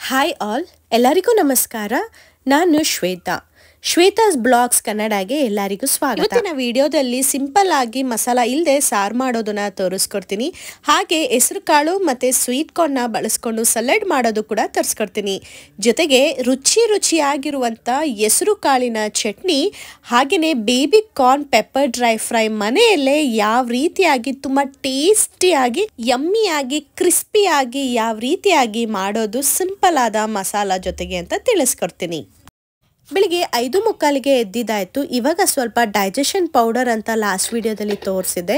Hi all, ಎಲ್ಲರಿಗೂ ನಮಸ್ಕಾರ. ನಾನು ಶ್ವೇತಾಸ್ ಬ್ಲಾಗ್ಸ್ ಕನ್ನಡಗೆ ಎಲ್ಲರಿಗೂ ಸ್ವಾಗತ. ಇವತ್ತಿನ ವಿಡಿಯೋದಲ್ಲಿ ಸಿಂಪಲ್ ಆಗಿ ಮಸಾಲ ಇಲ್ಲದೆ ಸಾರು ಮಾಡೋದನ್ನ ತೋರಿಸ್ಕೊಡ್ತೀನಿ. ಹಾಗೆ ಹೆಸರು ಕಾಳು ಮತ್ತು ಸ್ವೀಟ್ ಕಾರ್ನ್ನ ಬಳಸ್ಕೊಂಡು ಸಲಾಡ್ ಮಾಡೋದು ಕೂಡ ತೋರಿಸ್ಕೊಡ್ತೀನಿ. ಜೊತೆಗೆ ರುಚಿಯಾಗಿರುವಂಥ ಹೆಸರು ಕಾಳಿನ ಚಟ್ನಿ, ಹಾಗೆಯೇ baby corn pepper dry fry ಮನೆಯಲ್ಲೇ ಯಾವ ರೀತಿಯಾಗಿ ತುಂಬ ಟೇಸ್ಟಿಯಾಗಿ ಯಮ್ಮಿಯಾಗಿ ಕ್ರಿಸ್ಪಿಯಾಗಿ ಯಾವ ರೀತಿಯಾಗಿ ಮಾಡೋದು ಸಿಂಪಲ್ ಆದ ಮಸಾಲ ಜೊತೆಗೆ ಅಂತ ತಿಳಿಸ್ಕೊಡ್ತೀನಿ. ಬೆಳಿಗ್ಗೆ 5:45ಗೆ ಎದ್ದಿದ್ದಾಯಿತು. ಇವಾಗ ಸ್ವಲ್ಪ ಡೈಜೆಷನ್ ಪೌಡರ್ ಅಂತ ಲಾಸ್ಟ್ ವಿಡಿಯೋದಲ್ಲಿ ತೋರಿಸಿದೆ.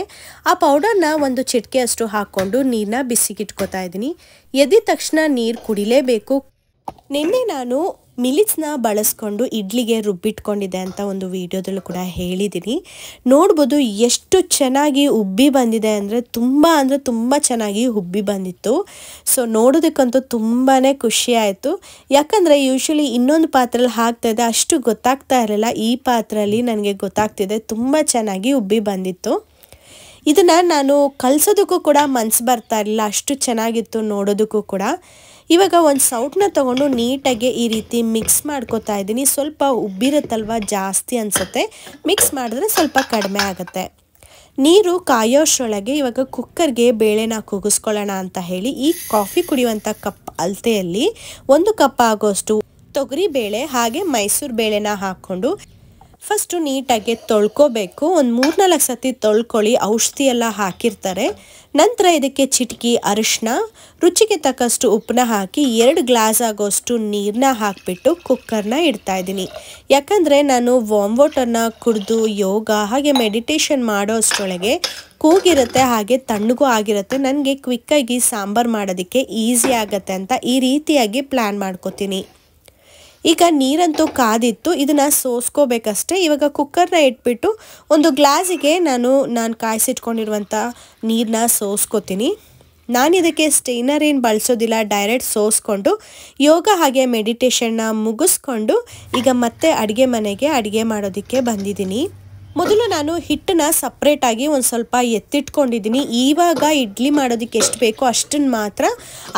ಆ ಪೌಡರ್ನ ಒಂದು ಚಿಟಿಕೆಯಷ್ಟು ಹಾಕ್ಕೊಂಡು ನೀರನ್ನ ಬಿಸಿಗಿಟ್ಕೋತಾ ಇದ್ದೀನಿ. ಎದ್ದಿದ ತಕ್ಷಣ ನೀರು ಕುಡಿಲೇಬೇಕು. ನಿನ್ನೆ ನಾನು ಮಿಲಿಟ್ಸ್ನ ಬಳಸ್ಕೊಂಡು ಇಡ್ಲಿಗೆ ರುಬ್ಬಿಟ್ಕೊಂಡಿದ್ದೆ ಅಂತ ಒಂದು ವಿಡಿಯೋದಲ್ಲೂ ಕೂಡ ಹೇಳಿದ್ದೀನಿ. ನೋಡ್ಬೋದು ಎಷ್ಟು ಚೆನ್ನಾಗಿ ಉಬ್ಬಿ ಬಂದಿದೆ ಅಂದರೆ ತುಂಬ ಚೆನ್ನಾಗಿ ಉಬ್ಬಿ ಬಂದಿತ್ತು. ಸೊ ನೋಡೋದಕ್ಕಂತೂ ತುಂಬಾ ಖುಷಿ ಆಯಿತು. ಯಾಕಂದರೆ ಯೂಶ್ವಲಿ ಇನ್ನೊಂದು ಪಾತ್ರೆಯಲ್ಲಿ ಹಾಕ್ತಾಯಿದ್ದೆ, ಅಷ್ಟು ಗೊತ್ತಾಗ್ತಾ ಇರಲಿಲ್ಲ. ಈ ಪಾತ್ರೆಯಲ್ಲಿ ನನಗೆ ಗೊತ್ತಾಗ್ತಿದೆ, ತುಂಬ ಚೆನ್ನಾಗಿ ಉಬ್ಬಿ ಬಂದಿತ್ತು. ಇದನ್ನು ನಾನು ಕಲಿಸೋದಕ್ಕೂ ಕೂಡ ಮನಸ್ಸು ಬರ್ತಾ ಇರಲಿಲ್ಲ, ಅಷ್ಟು ಚೆನ್ನಾಗಿತ್ತು ನೋಡೋದಕ್ಕೂ ಕೂಡ. ಇವಾಗ ಒಂದು ಸೌಟನ್ನ ತೊಗೊಂಡು ನೀಟಾಗಿ ಈ ರೀತಿ ಮಿಕ್ಸ್ ಮಾಡ್ಕೋತಾ ಇದ್ದೀನಿ. ಸ್ವಲ್ಪ ಉಬ್ಬಿರುತ್ತಲ್ವ, ಜಾಸ್ತಿ ಅನಿಸುತ್ತೆ. ಮಿಕ್ಸ್ ಮಾಡಿದ್ರೆ ಸ್ವಲ್ಪ ಕಡಿಮೆ ಆಗುತ್ತೆ. ನೀರು ಕಾಯೋಷ್ಟರೊಳಗೆ ಇವಾಗ ಕುಕ್ಕರ್ಗೆ ಬೇಳೆನ ಕೂಗಿಸ್ಕೊಳ್ಳೋಣ ಅಂತ ಹೇಳಿ ಈ ಕಾಫಿ ಕುಡಿಯುವಂಥ ಕಪ್ ಅಳತೆಯಲ್ಲಿ 1 ಕಪ್ ಆಗೋಷ್ಟು ತೊಗರಿ ಬೇಳೆ ಹಾಗೆ ಮೈಸೂರು ಬೇಳೆನ ಹಾಕ್ಕೊಂಡು ಫಸ್ಟು ನೀಟಾಗಿ ತೊಳ್ಕೊಬೇಕು. ಒಂದು 3-4 ಸತಿ ತೊಳ್ಕೊಳ್ಳಿ, ಔಷಧಿ ಎಲ್ಲ ಹಾಕಿರ್ತಾರೆ. ನಂತರ ಇದಕ್ಕೆ ಚಿಟಿಕೆ ಅರಿಶಿನ, ರುಚಿಗೆ ತಕ್ಕಷ್ಟು ಉಪ್ಪನ್ನ ಹಾಕಿ 2 ಗ್ಲಾಸ್ ಆಗೋಷ್ಟು ನೀರನ್ನ ಹಾಕಿಬಿಟ್ಟು ಕುಕ್ಕರ್ನ ಇಡ್ತಾ ಇದ್ದೀನಿ. ಯಾಕಂದರೆ ನಾನು ವಾಮ್ ವಾಟರ್ನ ಕುಡಿದು ಯೋಗ ಹಾಗೆ ಮೆಡಿಟೇಷನ್ ಮಾಡೋ ಅಷ್ಟರೊಳಗೆ ಕೂಗಿರುತ್ತೆ, ಹಾಗೆ ತಣ್ಣಗೂ ಆಗಿರುತ್ತೆ. ನನಗೆ ಕ್ವಿಕ್ಕಾಗಿ ಸಾಂಬಾರು ಮಾಡೋದಕ್ಕೆ ಈಸಿ ಆಗುತ್ತೆ ಅಂತ ಈ ರೀತಿಯಾಗಿ ಪ್ಲ್ಯಾನ್ ಮಾಡ್ಕೋತೀನಿ. ಈಗ ನೀರಂತೂ ಕಾದಿತ್ತು, ಇದನ್ನು ಸೋಸ್ಕೋಬೇಕಷ್ಟೆ. ಇವಾಗ ಕುಕ್ಕರ್ನ ಇಟ್ಬಿಟ್ಟು ಒಂದು ಗ್ಲಾಸಿಗೆ ನಾನು ಕಾಯಿಸಿಟ್ಕೊಂಡಿರುವಂಥ ನೀರನ್ನ ಸೋಸ್ಕೋತೀನಿ. ನಾನು ಇದಕ್ಕೆ ಸ್ಟೇನರ್ ಏನು ಬಳಸೋದಿಲ್ಲ, ಡೈರೆಕ್ಟ್ ಸೋಸ್ಕೊಂಡು ಯೋಗ ಹಾಗೆ ಮೆಡಿಟೇಷನ್ನ ಮುಗಿಸ್ಕೊಂಡು ಈಗ ಮತ್ತೆ ಅಡುಗೆ ಮನೆಗೆ ಅಡುಗೆ ಮಾಡೋದಕ್ಕೆ ಬಂದಿದ್ದೀನಿ. ಮೊದಲು ನಾನು ಹಿಟ್ಟನ್ನ ಸಪ್ರೇಟಾಗಿ ಒಂದು ಸ್ವಲ್ಪ ಎತ್ತಿಟ್ಕೊಂಡಿದ್ದೀನಿ. ಇವಾಗ ಇಡ್ಲಿ ಮಾಡೋದಕ್ಕೆ ಎಷ್ಟು ಬೇಕೋ ಅಷ್ಟನ್ನು ಮಾತ್ರ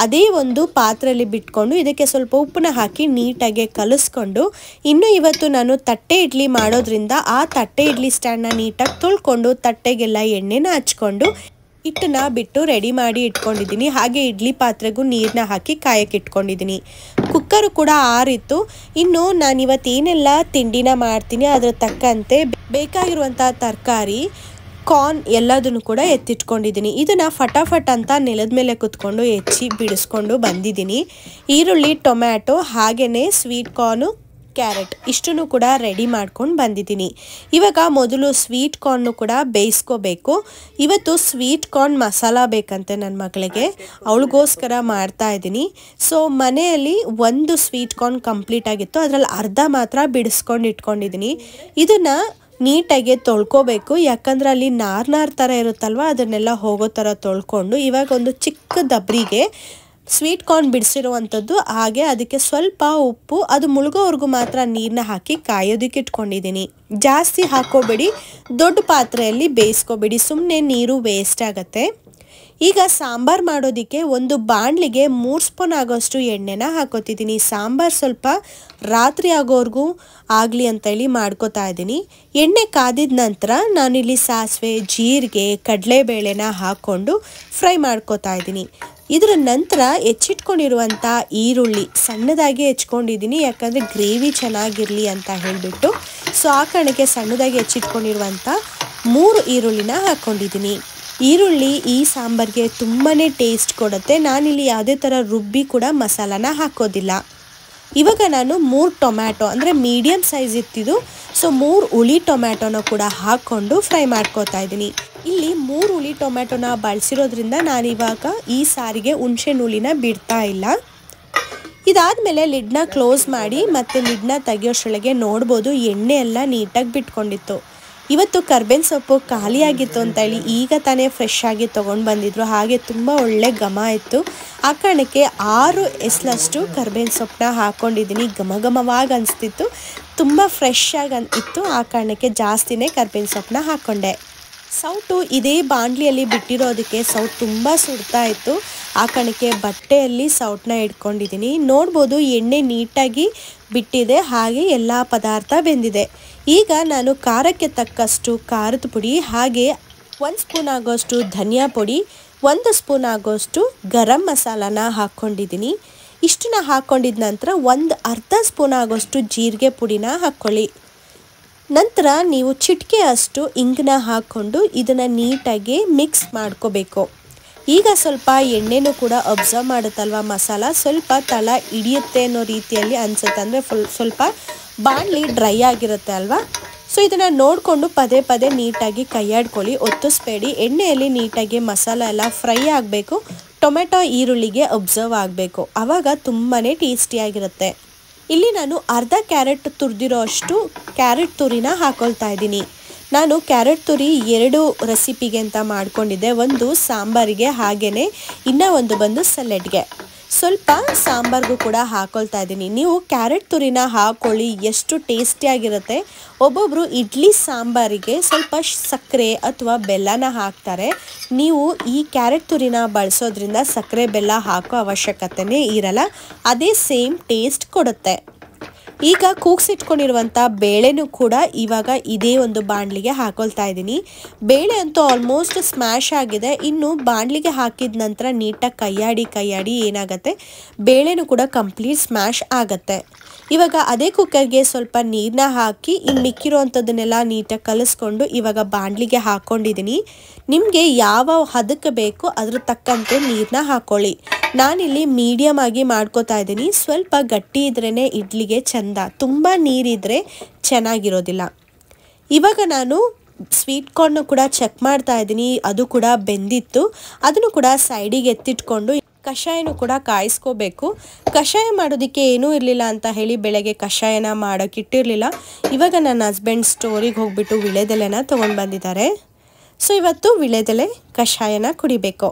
ಅದೇ ಒಂದು ಪಾತ್ರೆಯಲ್ಲಿ ಬಿಟ್ಕೊಂಡು ಇದಕ್ಕೆ ಸ್ವಲ್ಪ ಉಪ್ಪನ್ನ ಹಾಕಿ ನೀಟಾಗಿ ಕಲಿಸ್ಕೊಂಡು, ಇನ್ನು ಇವತ್ತು ನಾನು ತಟ್ಟೆ ಇಡ್ಲಿ ಮಾಡೋದ್ರಿಂದ ಆ ತಟ್ಟೆ ಇಡ್ಲಿ ಸ್ಟ್ಯಾಂಡ್ನ ನೀಟಾಗಿ ತೊಳ್ಕೊಂಡು ತಟ್ಟೆಗೆಲ್ಲ ಎಣ್ಣೆನ ಹಚ್ಕೊಂಡು ಹಿಟ್ಟನ್ನ ಬಿಟ್ಟು ರೆಡಿ ಮಾಡಿ ಇಟ್ಕೊಂಡಿದ್ದೀನಿ. ಹಾಗೆ ಇಡ್ಲಿ ಪಾತ್ರೆಗೂ ನೀರನ್ನ ಹಾಕಿ ಕಾಯಕ್ಕೆ ಇಟ್ಕೊಂಡಿದ್ದೀನಿ. ಕುಕ್ಕರು ಕೂಡ ಆರಿತ್ತು. ಇನ್ನು ನಾನು ಇವತ್ತೇನೆಲ್ಲ ತಿಂಡಿನ ಮಾಡ್ತೀನಿ ಅದರ ತಕ್ಕಂತೆ ಬೇಕಾಗಿರುವಂಥ ತರಕಾರಿ, ಕಾರ್ನ್ ಎಲ್ಲದನ್ನು ಕೂಡ ಎತ್ತಿಟ್ಕೊಂಡಿದ್ದೀನಿ. ಇದನ್ನು ಫಟಾಫಟ್ ಅಂತ ನೆಲದ ಮೇಲೆ ಕುತ್ಕೊಂಡು ಹೆಚ್ಚಿ ಬಿಡಿಸ್ಕೊಂಡು ಬಂದಿದ್ದೀನಿ. ಈರುಳ್ಳಿ, ಟೊಮ್ಯಾಟೊ ಹಾಗೆಯೇ ಸ್ವೀಟ್ ಕಾರ್ನು, ಕ್ಯಾರೆಟ್ ಇಷ್ಟನ್ನು ಕೂಡ ರೆಡಿ ಮಾಡ್ಕೊಂಡು ಬಂದಿದ್ದೀನಿ. ಇವಾಗ ಮೊದಲು ಸ್ವೀಟ್ ಕಾರ್ನು ಕೂಡ ಬೇಯಿಸ್ಕೋಬೇಕು. ಇವತ್ತು ಸ್ವೀಟ್ ಕಾರ್ನ್ ಮಸಾಲ ಬೇಕಂತೆ ನನ್ನ ಮಗಳಿಗೆ, ಅವಳಿಗೋಸ್ಕರ ಮಾಡ್ತಾ ಇದ್ದೀನಿ. ಸೊ ಮನೆಯಲ್ಲಿ 1 ಸ್ವೀಟ್ ಕಾರ್ನ್ ಕಂಪ್ಲೀಟ್ ಆಗಿತ್ತು, ಅದರಲ್ಲಿ ಅರ್ಧ ಮಾತ್ರ ಬಿಡಿಸ್ಕೊಂಡು ಇಟ್ಕೊಂಡಿದ್ದೀನಿ. ಇದನ್ನು ನೀಟಾಗಿ ತೊಳ್ಕೊಬೇಕು, ಯಾಕಂದರೆ ಅಲ್ಲಿ ನಾರು ಥರ ಇರುತ್ತಲ್ವ, ಅದನ್ನೆಲ್ಲ ಹೋಗೋ ಥರ ತೊಳ್ಕೊಂಡು ಇವಾಗ ಒಂದು ಚಿಕ್ಕ ದಬ್ರಿಗೆ ಸ್ವೀಟ್ ಕಾರ್ನ್ ಬಿಡಿಸಿರುವಂಥದ್ದು, ಹಾಗೆ ಅದಕ್ಕೆ ಸ್ವಲ್ಪ ಉಪ್ಪು, ಅದು ಮುಳುಗೋವರೆಗೂ ಮಾತ್ರ ನೀರನ್ನ ಹಾಕಿ ಕಾಯೋದಕ್ಕೆ ಇಟ್ಕೊಂಡಿದ್ದೀನಿ. ಜಾಸ್ತಿ ಹಾಕೋಬೇಡಿ, ದೊಡ್ಡ ಪಾತ್ರೆಯಲ್ಲಿ ಬೇಯಿಸ್ಕೋಬೇಡಿ, ಸುಮ್ಮನೆ ನೀರು ವೇಸ್ಟ್ ಆಗುತ್ತೆ. ಈಗ ಸಾಂಬಾರು ಮಾಡೋದಕ್ಕೆ ಒಂದು ಬಾಣಲಿಗೆ 3 ಸ್ಪೂನ್ ಆಗೋಷ್ಟು ಎಣ್ಣೆನ ಹಾಕೋತಿದ್ದೀನಿ. ಸಾಂಬಾರು ಸ್ವಲ್ಪ ರಾತ್ರಿ ಆಗೋವರೆಗೂ ಆಗಲಿ ಅಂತೇಳಿ ಮಾಡ್ಕೋತಾ ಇದ್ದೀನಿ. ಎಣ್ಣೆ ಕಾದಿದ ನಂತರ ನಾನಿಲ್ಲಿ ಸಾಸಿವೆ, ಜೀರಿಗೆ, ಕಡಲೆಬೇಳೆನ ಹಾಕ್ಕೊಂಡು ಫ್ರೈ ಮಾಡ್ಕೋತಾ ಇದ್ದೀನಿ. ಇದರ ನಂತರ ಹೆಚ್ಚಿಟ್ಕೊಂಡಿರುವಂಥ ಈರುಳ್ಳಿ ಸಣ್ಣದಾಗಿ ಹೆಚ್ಕೊಂಡಿದ್ದೀನಿ, ಯಾಕಂದರೆ ಗ್ರೇವಿ ಚೆನ್ನಾಗಿರಲಿ ಅಂತ ಹೇಳಿಬಿಟ್ಟು. ಸೊ ಆ ಕಾರಣಕ್ಕೆ ಸಣ್ಣದಾಗಿ ಹೆಚ್ಚಿಟ್ಕೊಂಡಿರುವಂಥ 3 ಈರುಳ್ಳಿನ ಹಾಕ್ಕೊಂಡಿದ್ದೀನಿ. ಈರುಳ್ಳಿ ಈ ಸಾಂಬಾರಿಗೆ ತುಂಬಾ ಟೇಸ್ಟ್ ಕೊಡುತ್ತೆ. ನಾನಿಲ್ಲಿ ಯಾವುದೇ ಥರ ರುಬ್ಬಿ ಕೂಡ ಮಸಾಲಾನ ಹಾಕೋದಿಲ್ಲ. ಇವಾಗ ನಾನು 3 ಟೊಮ್ಯಾಟೊ ಅಂದರೆ ಮೀಡಿಯಮ್ ಸೈಜ್ ಇತ್ತಿದ್ದು, ಸೊ 3 ಹುಳಿ ಟೊಮ್ಯಾಟೊನ ಕೂಡ ಹಾಕ್ಕೊಂಡು ಫ್ರೈ ಮಾಡ್ಕೋತಾ ಇದ್ದೀನಿ. ಇಲ್ಲಿ 3 ಹುಳಿ ಟೊಮ್ಯಾಟೊನ ಬಳಸಿರೋದ್ರಿಂದ ನಾನಿವಾಗ ಈ ಸಾರಿಗೆ ಹುಣಸೆಹಣ್ಣು ಹುಳಿನ ಬಿಡ್ತಾ ಇಲ್ಲ. ಇದಾದಮೇಲೆ ಲಿಡ್ನ ಕ್ಲೋಸ್ ಮಾಡಿ ಮತ್ತೆ ಲಿಡ್ನ ತೆಗಿಯೋಷ್ಟರೊಳಗೆ ನೋಡ್ಬೋದು ಎಣ್ಣೆ ಎಲ್ಲ ನೀಟಾಗಿ ಬಿಟ್ಕೊಂಡಿತ್ತು. ಇವತ್ತು ಕರ್ಬೇವಿನ ಸೊಪ್ಪು ಖಾಲಿಯಾಗಿತ್ತು ಅಂತೇಳಿ ಈಗ ತಾನೇ ಫ್ರೆಶ್ ಆಗಿ ತೊಗೊಂಡು ಬಂದಿದ್ರು, ಹಾಗೆ ತುಂಬ ಒಳ್ಳೆ ಘಮ ಇತ್ತು. ಆ ಕಾರಣಕ್ಕೆ 6 ಎಸ್ಲಷ್ಟು ಕರ್ಬೇವಿನ ಸೊಪ್ಪನ್ನ ಹಾಕ್ಕೊಂಡಿದ್ದೀನಿ. ಘಮಘಮವಾಗಿ ಅನಿಸ್ತಿತ್ತು, ತುಂಬ ಫ್ರೆಶ್ ಆಗಿ ಇತ್ತು. ಆ ಕಾರಣಕ್ಕೆ ಜಾಸ್ತಿನೇ ಕರ್ಬೇವಿನ ಸೊಪ್ಪನ್ನ ಹಾಕ್ಕೊಂಡೆ. ಸೌಟು ಇದೇ ಬಾಣಲಿಯಲ್ಲಿ ಬಿಟ್ಟಿರೋದಕ್ಕೆ ಸೌಟ್ ತುಂಬ ಸುಡ್ತಾ ಇತ್ತು. ಆ ಕಣಕ್ಕೆ ಬಟ್ಟೆಯಲ್ಲಿ ಸೌಟನ್ನ ಇಟ್ಕೊಂಡಿದ್ದೀನಿ. ನೋಡ್ಬೋದು ಎಣ್ಣೆ ನೀಟಾಗಿ ಬಿಟ್ಟಿದೆ, ಹಾಗೆ ಎಲ್ಲ ಪದಾರ್ಥ ಬೆಂದಿದೆ. ಈಗ ನಾನು ಖಾರಕ್ಕೆ ತಕ್ಕಷ್ಟು ಖಾರದ ಪುಡಿ, ಹಾಗೆ 1 ಸ್ಪೂನ್ ಆಗೋಷ್ಟು ಧನಿಯಾ ಪುಡಿ, 1 ಸ್ಪೂನ್ ಆಗೋಷ್ಟು ಗರಂ ಮಸಾಲಾನ ಹಾಕ್ಕೊಂಡಿದ್ದೀನಿ. ಇಷ್ಟನ್ನ ಹಾಕ್ಕೊಂಡಿದ ನಂತರ ಅರ್ಧ ಸ್ಪೂನ್ ಆಗೋಷ್ಟು ಜೀರಿಗೆ ಪುಡಿನ ಹಾಕ್ಕೊಳ್ಳಿ. ನಂತರ ನೀವು ಚಿಟಿಕೆ ಅಷ್ಟು ಇಂಗನ್ನ ಹಾಕ್ಕೊಂಡು ಇದನ್ನು ನೀಟಾಗಿ ಮಿಕ್ಸ್ ಮಾಡ್ಕೋಬೇಕು. ಈಗ ಸ್ವಲ್ಪ ಎಣ್ಣೆನೂ ಕೂಡ ಅಬ್ಸರ್ವ್ ಮಾಡುತ್ತಲ್ವ ಮಸಾಲ, ಸ್ವಲ್ಪ ತಳ ಹಿಡಿಯುತ್ತೆ ಅನ್ನೋ ರೀತಿಯಲ್ಲಿ ಅನಿಸುತ್ತೆ. ಅಂದರೆ ಸ್ವಲ್ಪ ಬಾಣಲಿ ಡ್ರೈ ಆಗಿರುತ್ತೆ ಅಲ್ವಾ. ಸೊ ಇದನ್ನು ನೋಡಿಕೊಂಡು ಪದೇ ಪದೇ ನೀಟಾಗಿ ಕೈಯಾಡ್ಕೊಳ್ಳಿ, ಒತ್ತಿಸ್ಬೇಡಿ. ಎಣ್ಣೆಯಲ್ಲಿ ನೀಟಾಗಿ ಮಸಾಲ ಎಲ್ಲ ಫ್ರೈ ಆಗಬೇಕು, ಟೊಮೆಟೊ ಈರುಳ್ಳಿಗೆ ಅಬ್ಸರ್ವ್ ಆಗಬೇಕು, ಆವಾಗ ತುಂಬಾ ಟೇಸ್ಟಿಯಾಗಿರುತ್ತೆ. ಇಲ್ಲಿ ನಾನು ಅರ್ಧ ಕ್ಯಾರೆಟ್ ತುರಿದಿರೋ ಅಷ್ಟು ಕ್ಯಾರೆಟ್ ತುರಿನ ಹಾಕೊಳ್ತಾ ಇದ್ದೀನಿ. ನಾನು ಕ್ಯಾರೆಟ್ ತುರಿ 2 ರೆಸಿಪಿಗೆ ಅಂತ ಮಾಡ್ಕೊಂಡಿದ್ದೆ, ಒಂದು ಸಾಂಬಾರಿಗೆ, ಹಾಗೆಯೇ ಇನ್ನೂ ಒಂದು ಬಂದು ಸಲಾಡ್ಗೆ. ಸ್ವಲ್ಪ ಸಾಂಬಾರ್ಗೂ ಕೂಡ ಹಾಕೊಳ್ತಾ ಇದ್ದೀನಿ. ನೀವು ಕ್ಯಾರೆಟ್ ತುರಿನ ಹಾಕೊಳ್ಳಿ, ಎಷ್ಟು ಟೇಸ್ಟಿಯಾಗಿರುತ್ತೆ. ಒಬ್ಬೊಬ್ಬರು ಇಡ್ಲಿ ಸಾಂಬಾರಿಗೆ ಸ್ವಲ್ಪ ಸಕ್ಕರೆ ಅಥವಾ ಬೆಲ್ಲನ ಹಾಕ್ತಾರೆ. ನೀವು ಈ ಕ್ಯಾರೆಟ್ ತುರಿನ ಬಳಸೋದ್ರಿಂದ ಸಕ್ಕರೆ ಬೆಲ್ಲ ಹಾಕೋ ಅವಶ್ಯಕತೆನೇ ಇರಲ್ಲ, ಅದೇ ಸೇಮ್ ಟೇಸ್ಟ್ ಕೊಡುತ್ತೆ. ಈಗ ಕೂಗ್ಸಿಟ್ಕೊಂಡಿರುವಂಥ ಬೇಳೆನೂ ಕೂಡ ಇವಾಗ ಇದೇ ಒಂದು ಬಾಣಲಿಗೆ ಹಾಕೊಳ್ತಾ ಇದ್ದೀನಿ. ಬೇಳೆ ಅಂತೂ ಆಲ್ಮೋಸ್ಟ್ ಸ್ಮ್ಯಾಶ್ ಆಗಿದೆ. ಇನ್ನು ಬಾಣಲಿಗೆ ಹಾಕಿದ ನಂತರ ನೀಟಾಗಿ ಕೈಯಾಡಿ ಏನಾಗುತ್ತೆ, ಬೇಳೆನೂ ಕೂಡ ಕಂಪ್ಲೀಟ್ ಸ್ಮ್ಯಾಶ್ ಆಗುತ್ತೆ. ಇವಾಗ ಅದೇ ಕುಕ್ಕರ್ಗೆ ಸ್ವಲ್ಪ ನೀರನ್ನ ಹಾಕಿ ಇನ್ನು ಮಿಕ್ಕಿರೋವಂಥದ್ದನ್ನೆಲ್ಲ ನೀಟಾಗಿ ಕಲಿಸ್ಕೊಂಡು ಇವಾಗ ಬಾಣಲಿಗೆ ಹಾಕ್ಕೊಂಡಿದ್ದೀನಿ. ನಿಮಗೆ ಯಾವ ಹದಕ್ಕೆ ಬೇಕೋ ಅದ್ರ ತಕ್ಕಂತೆ ನೀರನ್ನ ಹಾಕ್ಕೊಳ್ಳಿ. ನಾನಿಲ್ಲಿ ಮೀಡಿಯಮ್ ಆಗಿ ಮಾಡ್ಕೋತಾ ಇದ್ದೀನಿ. ಸ್ವಲ್ಪ ಗಟ್ಟಿ ಇದ್ರೇ ಇಡ್ಲಿಗೆ ಚೆಂದ, ತುಂಬ ನೀರಿದ್ರೆ ಚೆನ್ನಾಗಿರೋದಿಲ್ಲ. ಇವಾಗ ನಾನು ಸ್ವೀಟ್ ಕಾರ್ನ್ ಕೂಡ ಚೆಕ್ ಮಾಡ್ತಾ ಇದ್ದೀನಿ, ಅದು ಕೂಡ ಬೆಂದಿತ್ತು. ಅದನ್ನು ಕೂಡ ಸೈಡಿಗೆ ಎತ್ತಿಟ್ಕೊಂಡು ಕಷಾಯನೂ ಕೂಡ ಕಾಯಿಸ್ಕೋಬೇಕು. ಕಷಾಯ ಮಾಡೋದಕ್ಕೆ ಏನೂ ಇರಲಿಲ್ಲ ಅಂತ ಹೇಳಿ ಬೆಳಗ್ಗೆ ಕಷಾಯನ ಮಾಡೋಕ್ಕಿಟ್ಟಿರಲಿಲ್ಲ. ಇವಾಗ ನನ್ನ ಹಸ್ಬೆಂಡ್ ಸ್ಟೋರಿಗೆ ಹೋಗ್ಬಿಟ್ಟು ವಿಳೆದೆಲೆನ ತೊಗೊಂಡು ಬಂದಿದ್ದಾರೆ. ಸೊ ಇವತ್ತು ವಿಳೆದೆಲೆ ಕಷಾಯನ ಕುಡಿಬೇಕು.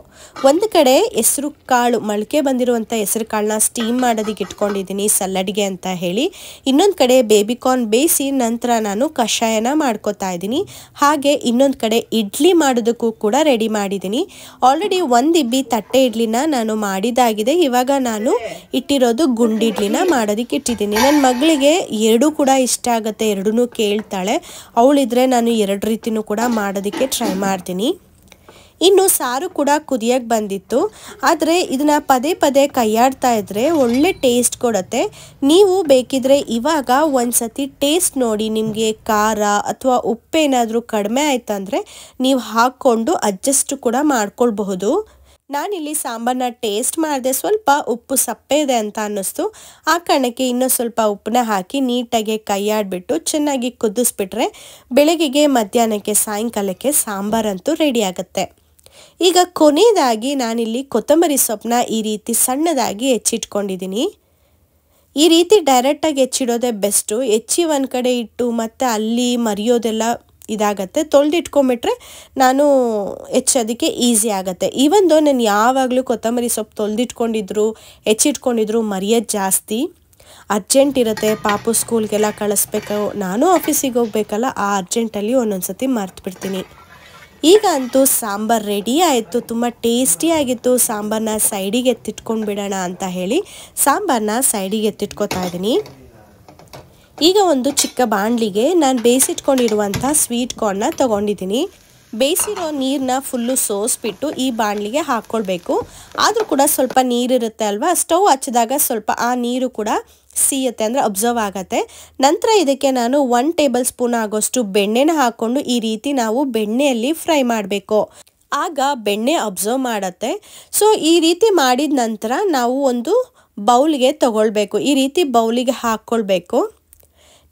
ಒಂದು ಕಡೆ ಹೆಸರು ಕಾಳು, ಮೊಳಕೆ ಬಂದಿರುವಂಥ ಹೆಸರು ಕಾಳನ್ನ ಸ್ಟೀಮ್ ಮಾಡೋದಕ್ಕೆ ಇಟ್ಕೊಂಡಿದ್ದೀನಿ ಸಲಾಡ್ಗೆ ಅಂತ ಹೇಳಿ. ಇನ್ನೊಂದು ಕಡೆ ಬೇಬಿಕಾರ್ನ್ ಬೇಯಿಸಿ ನಂತರ ನಾನು ಕಷಾಯನ ಮಾಡ್ಕೋತಾ ಇದ್ದೀನಿ. ಹಾಗೆ ಇನ್ನೊಂದು ಕಡೆ ಇಡ್ಲಿ ಮಾಡೋದಕ್ಕೂ ಕೂಡ ರೆಡಿ ಮಾಡಿದ್ದೀನಿ. ಆಲ್ರೆಡಿ 1 ಇಬ್ಬಿ ತಟ್ಟೆ ಇಡ್ಲಿನ ನಾನು ಮಾಡಿದಾಗಿದೆ. ಇವಾಗ ನಾನು ಇಟ್ಟಿರೋದು ಗುಂಡಿಡ್ಲಿನ ಮಾಡೋದಕ್ಕೆ ಇಟ್ಟಿದ್ದೀನಿ. ನನ್ನ ಮಗಳಿಗೆ 2 ಕೂಡ ಇಷ್ಟ ಆಗುತ್ತೆ, 2 ಕೇಳ್ತಾಳೆ. ಅವಳಿದ್ರೆ ನಾನು 2 ರೀತಿನೂ ಕೂಡ ಮಾಡೋದಕ್ಕೆ ಟ್ರೈ ಮಾಡ್ತೀನಿ. ಇನ್ನು ಸಾರು ಕೂಡ ಕುದಿಯಕ್ಕೆ ಬಂದಿತ್ತು, ಆದರೆ ಇದನ್ನು ಪದೇ ಪದೇ ಕೈಯಾಡ್ತಾ ಇದ್ದರೆ ಒಳ್ಳೆ ಟೇಸ್ಟ್ ಕೊಡುತ್ತೆ. ನೀವು ಬೇಕಿದ್ರೆ ಇವಾಗ ಒಂದ್ಸತಿ ಟೇಸ್ಟ್ ನೋಡಿ, ನಿಮಗೆ ಖಾರ ಅಥವಾ ಉಪ್ಪೇನಾದರೂ ಕಡಿಮೆ ಆಯ್ತಂದರೆ ನೀವು ಹಾಕ್ಕೊಂಡು ಅಡ್ಜಸ್ಟ್ ಕೂಡ ಮಾಡ್ಕೊಳ್ಬಹುದು. ನಾನಿಲ್ಲಿ ಸಾಂಬಾರನ್ನ ಟೇಸ್ಟ್ ಮಾಡಿದೆ, ಸ್ವಲ್ಪ ಉಪ್ಪು ಸಪ್ಪೆ ಇದೆ ಅಂತ ಅನ್ನಿಸ್ತು. ಆ ಕಾರಣಕ್ಕೆ ಇನ್ನೂ ಸ್ವಲ್ಪ ಉಪ್ಪನ್ನ ಹಾಕಿ ನೀಟಾಗಿ ಕೈಯಾಡಿಬಿಟ್ಟು ಚೆನ್ನಾಗಿ ಕುದಿಸ್ಬಿಟ್ರೆ ಬೆಳಗ್ಗೆಗೆ, ಮಧ್ಯಾಹ್ನಕ್ಕೆ, ಸಾಯಂಕಾಲಕ್ಕೆ ಸಾಂಬಾರಂತೂ ರೆಡಿ ಆಗುತ್ತೆ. ಈಗ ಕೊನೆಯದಾಗಿ ನಾನಿಲ್ಲಿ ಕೊತ್ತಂಬರಿ ಸೊಪ್ಪನ್ನ ಈ ರೀತಿ ಸಣ್ಣದಾಗಿ ಹೆಚ್ಚಿಟ್ಕೊಂಡಿದ್ದೀನಿ. ಈ ರೀತಿ ಡೈರೆಕ್ಟಾಗಿ ಹೆಚ್ಚಿಡೋದೇ ಬೆಸ್ಟು. ಹೆಚ್ಚಿ ಒಂದು ಕಡೆ ಇಟ್ಟು ಮತ್ತು ಅಲ್ಲಿ ಮರಿಯೋದೆಲ್ಲ ಇದಾಗತ್ತೆ. ತೊಳೆದಿಟ್ಕೊಂಬಿಟ್ರೆ ನಾನು ಹೆಚ್ಚೋದಕ್ಕೆ ಈಸಿ ಆಗುತ್ತೆ. ಈವನ್ ದೋ ನಾನು ಯಾವಾಗಲೂ ಕೊತ್ತಂಬರಿ ಸೊಪ್ಪು ತೊಳೆದಿಟ್ಕೊಂಡಿದ್ರು ಹೆಚ್ಚಿಟ್ಕೊಂಡಿದ್ರು ಮರೆಯೋದು ಜಾಸ್ತಿ. ಅರ್ಜೆಂಟ್ ಇರುತ್ತೆ, ಪಾಪು ಸ್ಕೂಲ್ಗೆಲ್ಲ ಕಳಿಸ್ಬೇಕು, ನಾನು ಆಫೀಸಿಗೆ ಹೋಗ್ಬೇಕಲ್ಲ, ಆ ಅರ್ಜೆಂಟಲ್ಲಿ ಒಂದೊಂದು ಸತಿ ಮರ್ತುಬಿಡ್ತೀನಿ. ಈಗ ಅಂತೂ ಸಾಂಬಾರು ರೆಡಿ ಆಯಿತು, ತುಂಬ ಟೇಸ್ಟಿಯಾಗಿತ್ತು. ಸಾಂಬಾರನ್ನ ಸೈಡಿಗೆ ಎತ್ತಿಟ್ಕೊಂಡು ಬಿಡೋಣ ಅಂತ ಹೇಳಿ ಸಾಂಬಾರನ್ನ ಸೈಡಿಗೆ ಎತ್ತಿಟ್ಕೊತಾ ಇದ್ದೀನಿ. ಈಗ ಒಂದು ಚಿಕ್ಕ ಬಾಣಲಿಗೆ ನಾನು ಬೇಯಿಸಿಟ್ಕೊಂಡಿರುವಂಥ ಸ್ವೀಟ್ ಕಾರ್ನ್ನ ತೊಗೊಂಡಿದ್ದೀನಿ. ಬೇಯಿಸಿರೋ ನೀರನ್ನ ಫುಲ್ಲು ಸೋಸ್ಬಿಟ್ಟು ಈ ಬಾಣಲಿಗೆ ಹಾಕ್ಕೊಳ್ಬೇಕು. ಆದರೂ ಕೂಡ ಸ್ವಲ್ಪ ನೀರಿರುತ್ತೆ ಅಲ್ವಾ, ಸ್ಟವ್ ಹಚ್ಚಿದಾಗ ಸ್ವಲ್ಪ ಆ ನೀರು ಕೂಡ ಸಿಯುತ್ತೆ, ಅಂದರೆ ಅಬ್ಸರ್ವ್ ಆಗುತ್ತೆ. ನಂತರ ಇದಕ್ಕೆ ನಾನು 1 ಟೇಬಲ್ ಸ್ಪೂನ್ ಆಗೋಷ್ಟು ಬೆಣ್ಣೆನ ಹಾಕ್ಕೊಂಡು ಈ ರೀತಿ ನಾವು ಬೆಣ್ಣೆಯಲ್ಲಿ ಫ್ರೈ ಮಾಡಬೇಕು. ಆಗ ಬೆಣ್ಣೆ ಅಬ್ಸರ್ವ್ ಮಾಡುತ್ತೆ. ಸೊ ಈ ರೀತಿ ಮಾಡಿದ ನಂತರ ನಾವು ಒಂದು ಬೌಲ್ಗೆ ತಗೊಳ್ಬೇಕು. ಈ ರೀತಿ ಬೌಲಿಗೆ ಹಾಕ್ಕೊಳ್ಬೇಕು.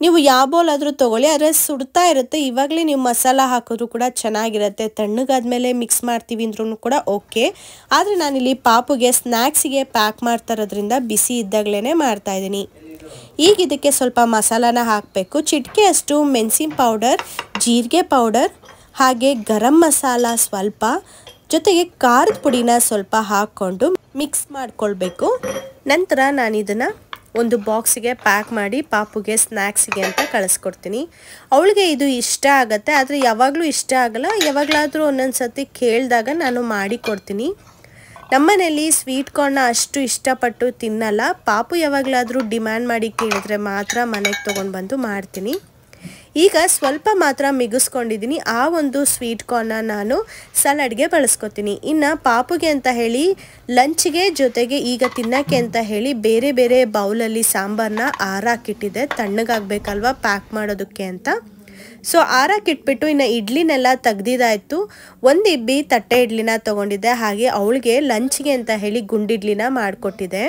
ನೀವು ಯಾವ ಬೌಲ್ ಆದರೂ ತೊಗೊಳ್ಳಿ, ಆದರೆ ಸುಡ್ತಾ ಇರುತ್ತೆ. ಇವಾಗಲೇ ನೀವು ಮಸಾಲ ಹಾಕಿದ್ರು ಕೂಡ ಚೆನ್ನಾಗಿರುತ್ತೆ. ತಣ್ಣಗಾದ್ಮೇಲೆ ಮಿಕ್ಸ್ ಮಾಡ್ತೀವಿ ಅಂದ್ರೂ ಕೂಡ ಓಕೆ. ಆದರೆ ನಾನಿಲ್ಲಿ ಪಾಪುಗೆ ಸ್ನ್ಯಾಕ್ಸಿಗೆ ಪ್ಯಾಕ್ ಮಾಡ್ತಾ ಇರೋದ್ರಿಂದ ಬಿಸಿ ಇದ್ದಾಗಲೇ ಮಾಡ್ತಾಯಿದ್ದೀನಿ. ಈಗ ಇದಕ್ಕೆ ಸ್ವಲ್ಪ ಮಸಾಲಾನ ಹಾಕಬೇಕು. ಚಿಟಿಕೆ ಅಷ್ಟು ಮೆಣಸಿನ ಪೌಡರ್, ಜೀರಿಗೆ ಪೌಡರ್, ಹಾಗೆ ಗರಂ ಮಸಾಲ ಸ್ವಲ್ಪ, ಜೊತೆಗೆ ಖಾರದ ಪುಡಿನ ಸ್ವಲ್ಪ ಹಾಕ್ಕೊಂಡು ಮಿಕ್ಸ್ ಮಾಡ್ಕೊಳ್ಬೇಕು. ನಂತರ ನಾನು ಇದನ್ನು ಒಂದು ಬಾಕ್ಸಿಗೆ ಪ್ಯಾಕ್ ಮಾಡಿ ಪಾಪುಗೆ ಸ್ನ್ಯಾಕ್ಸಿಗೆ ಅಂತ ಕಳಿಸ್ಕೊಡ್ತೀನಿ. ಅವಳಿಗೆ ಇದು ಇಷ್ಟ ಆಗುತ್ತೆ, ಆದರೆ ಯಾವಾಗಲೂ ಇಷ್ಟ ಆಗಲ್ಲ. ಯಾವಾಗಲಾದರೂ ಒಂದೊಂದು ಸತಿ ಕೇಳಿದಾಗ ನಾನು ಮಾಡಿ ಕೊಡ್ತೀನಿ. ನಮ್ಮನೇಲಿ ಸ್ವೀಟ್ ಕಾರ್ನ್ನ ಅಷ್ಟು ಇಷ್ಟಪಟ್ಟು ತಿನ್ನಲ್ಲ. ಪಾಪು ಯಾವಾಗಲಾದರೂ ಡಿಮ್ಯಾಂಡ್ ಮಾಡಿ ಕೇಳಿದ್ರೆ ಮಾತ್ರ ಮನೆಗೆ ತೊಗೊಂಡು ಬಂದು ಮಾಡ್ತೀನಿ. ಈಗ ಸ್ವಲ್ಪ ಮಾತ್ರ ಮಿಗಿಸ್ಕೊಂಡಿದ್ದೀನಿ. ಆ ಒಂದು ಸ್ವೀಟ್ ಕಾರ್ನ್ನ ನಾನು ಸಲಾಡ್ಗೆ ಬಳಸ್ಕೊತೀನಿ. ಇನ್ನು ಪಾಪುಗೆ ಅಂತ ಹೇಳಿ ಲಂಚ್ಗೆ ಜೊತೆಗೆ ಈಗ ತಿನ್ನೋಕ್ಕೆ ಅಂತ ಹೇಳಿ ಬೇರೆ ಬೇರೆ ಬೌಲಲ್ಲಿ ಸಾಂಬಾರನ್ನ ಆರಾಕಿಟ್ಟಿದೆ, ತಣ್ಣಗಾಗಬೇಕಲ್ವ ಪ್ಯಾಕ್ ಮಾಡೋದಕ್ಕೆ ಅಂತ. ಸೊ ಆರಾಕಿಟ್ಬಿಟ್ಟು ಇನ್ನು ಇಡ್ಲಿನೆಲ್ಲ ತೆಗ್ದಿದ್ದಾಯಿತು. ಒಂದು ಇಬ್ಬಿ ತಟ್ಟೆ ಇಡ್ಲಿನ ತೊಗೊಂಡಿದ್ದೆ. ಹಾಗೆ ಅವಳಿಗೆ ಲಂಚ್ಗೆ ಅಂತ ಹೇಳಿ ಗುಂಡಿಡ್ಲಿನ ಮಾಡಿಕೊಟ್ಟಿದ್ದೆ.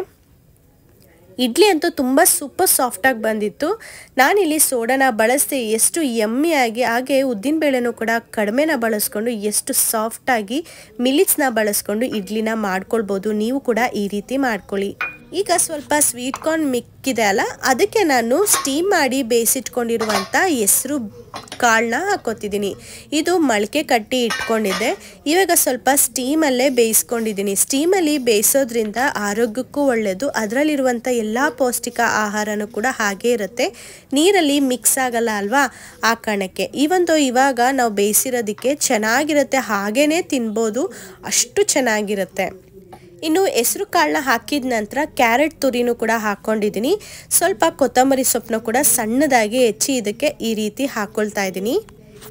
ಇಡ್ಲಿ ಅಂತೂ ತುಂಬ ಸೂಪರ್ ಸಾಫ್ಟಾಗಿ ಬಂದಿತ್ತು. ನಾನಿಲ್ಲಿ ಸೋಡಾನ ಬಳಸಿ ಎಷ್ಟು ಯಮ್ಮಿಯಾಗಿ, ಹಾಗೆ ಉದ್ದಿನಬೇಳೆನೂ ಕೂಡ ಕಡಿಮೆನ ಬಳಸ್ಕೊಂಡು ಎಷ್ಟು ಸಾಫ್ಟಾಗಿ ಮಿಲಿಟ್ಸ್ನ ಬಳಸ್ಕೊಂಡು ಇಡ್ಲಿನ ಮಾಡ್ಕೊಳ್ಬೋದು. ನೀವು ಕೂಡ ಈ ರೀತಿ ಮಾಡ್ಕೊಳ್ಳಿ. ಈಗ ಸ್ವಲ್ಪ ಸ್ವೀಟ್ ಕಾರ್ನ್ ಮಿಕ್ಕಿದೆ ಅಲ್ಲ, ಅದಕ್ಕೆ ನಾನು ಸ್ಟೀಮ್ ಮಾಡಿ ಬೇಯಿಸಿಟ್ಕೊಂಡಿರುವಂಥ ಹೆಸರು ಕಾಳನ್ನ ಹಾಕೋತಿದ್ದೀನಿ. ಇದು ಮೊಳಕೆ ಕಟ್ಟಿ ಇಟ್ಕೊಂಡಿದ್ದೆ. ಇವಾಗ ಸ್ವಲ್ಪ ಸ್ಟೀಮಲ್ಲೇ ಬೇಯಿಸ್ಕೊಂಡಿದ್ದೀನಿ. ಸ್ಟೀಮಲ್ಲಿ ಬೇಯಿಸೋದ್ರಿಂದ ಆರೋಗ್ಯಕ್ಕೂ ಒಳ್ಳೆಯದು. ಅದರಲ್ಲಿರುವಂಥ ಎಲ್ಲ ಪೌಷ್ಟಿಕ ಆಹಾರನೂ ಕೂಡ ಹಾಗೇ ಇರುತ್ತೆ, ನೀರಲ್ಲಿ ಮಿಕ್ಸ್ ಆಗಲ್ಲ ಅಲ್ವಾ, ಆ ಕಾರಣಕ್ಕೆ. ಇವಾಗ ನಾವು ಬೇಯಿಸಿರೋದಕ್ಕೆ ಚೆನ್ನಾಗಿರುತ್ತೆ, ಹಾಗೇ ತಿನ್ಬೋದು, ಅಷ್ಟು ಚೆನ್ನಾಗಿರುತ್ತೆ. ಇನ್ನು ಹೆಸರು ಕಾಳನ್ನ ಹಾಕಿದ ನಂತರ ಕ್ಯಾರೆಟ್ ತುರಿನೂ ಕೂಡ ಹಾಕ್ಕೊಂಡಿದ್ದೀನಿ. ಸ್ವಲ್ಪ ಕೊತ್ತಂಬರಿ ಸೊಪ್ಪನ್ನು ಕೂಡ ಸಣ್ಣದಾಗಿ ಹೆಚ್ಚಿ ಇದಕ್ಕೆ ಈ ರೀತಿ ಹಾಕ್ಕೊಳ್ತಾ ಇದ್ದೀನಿ.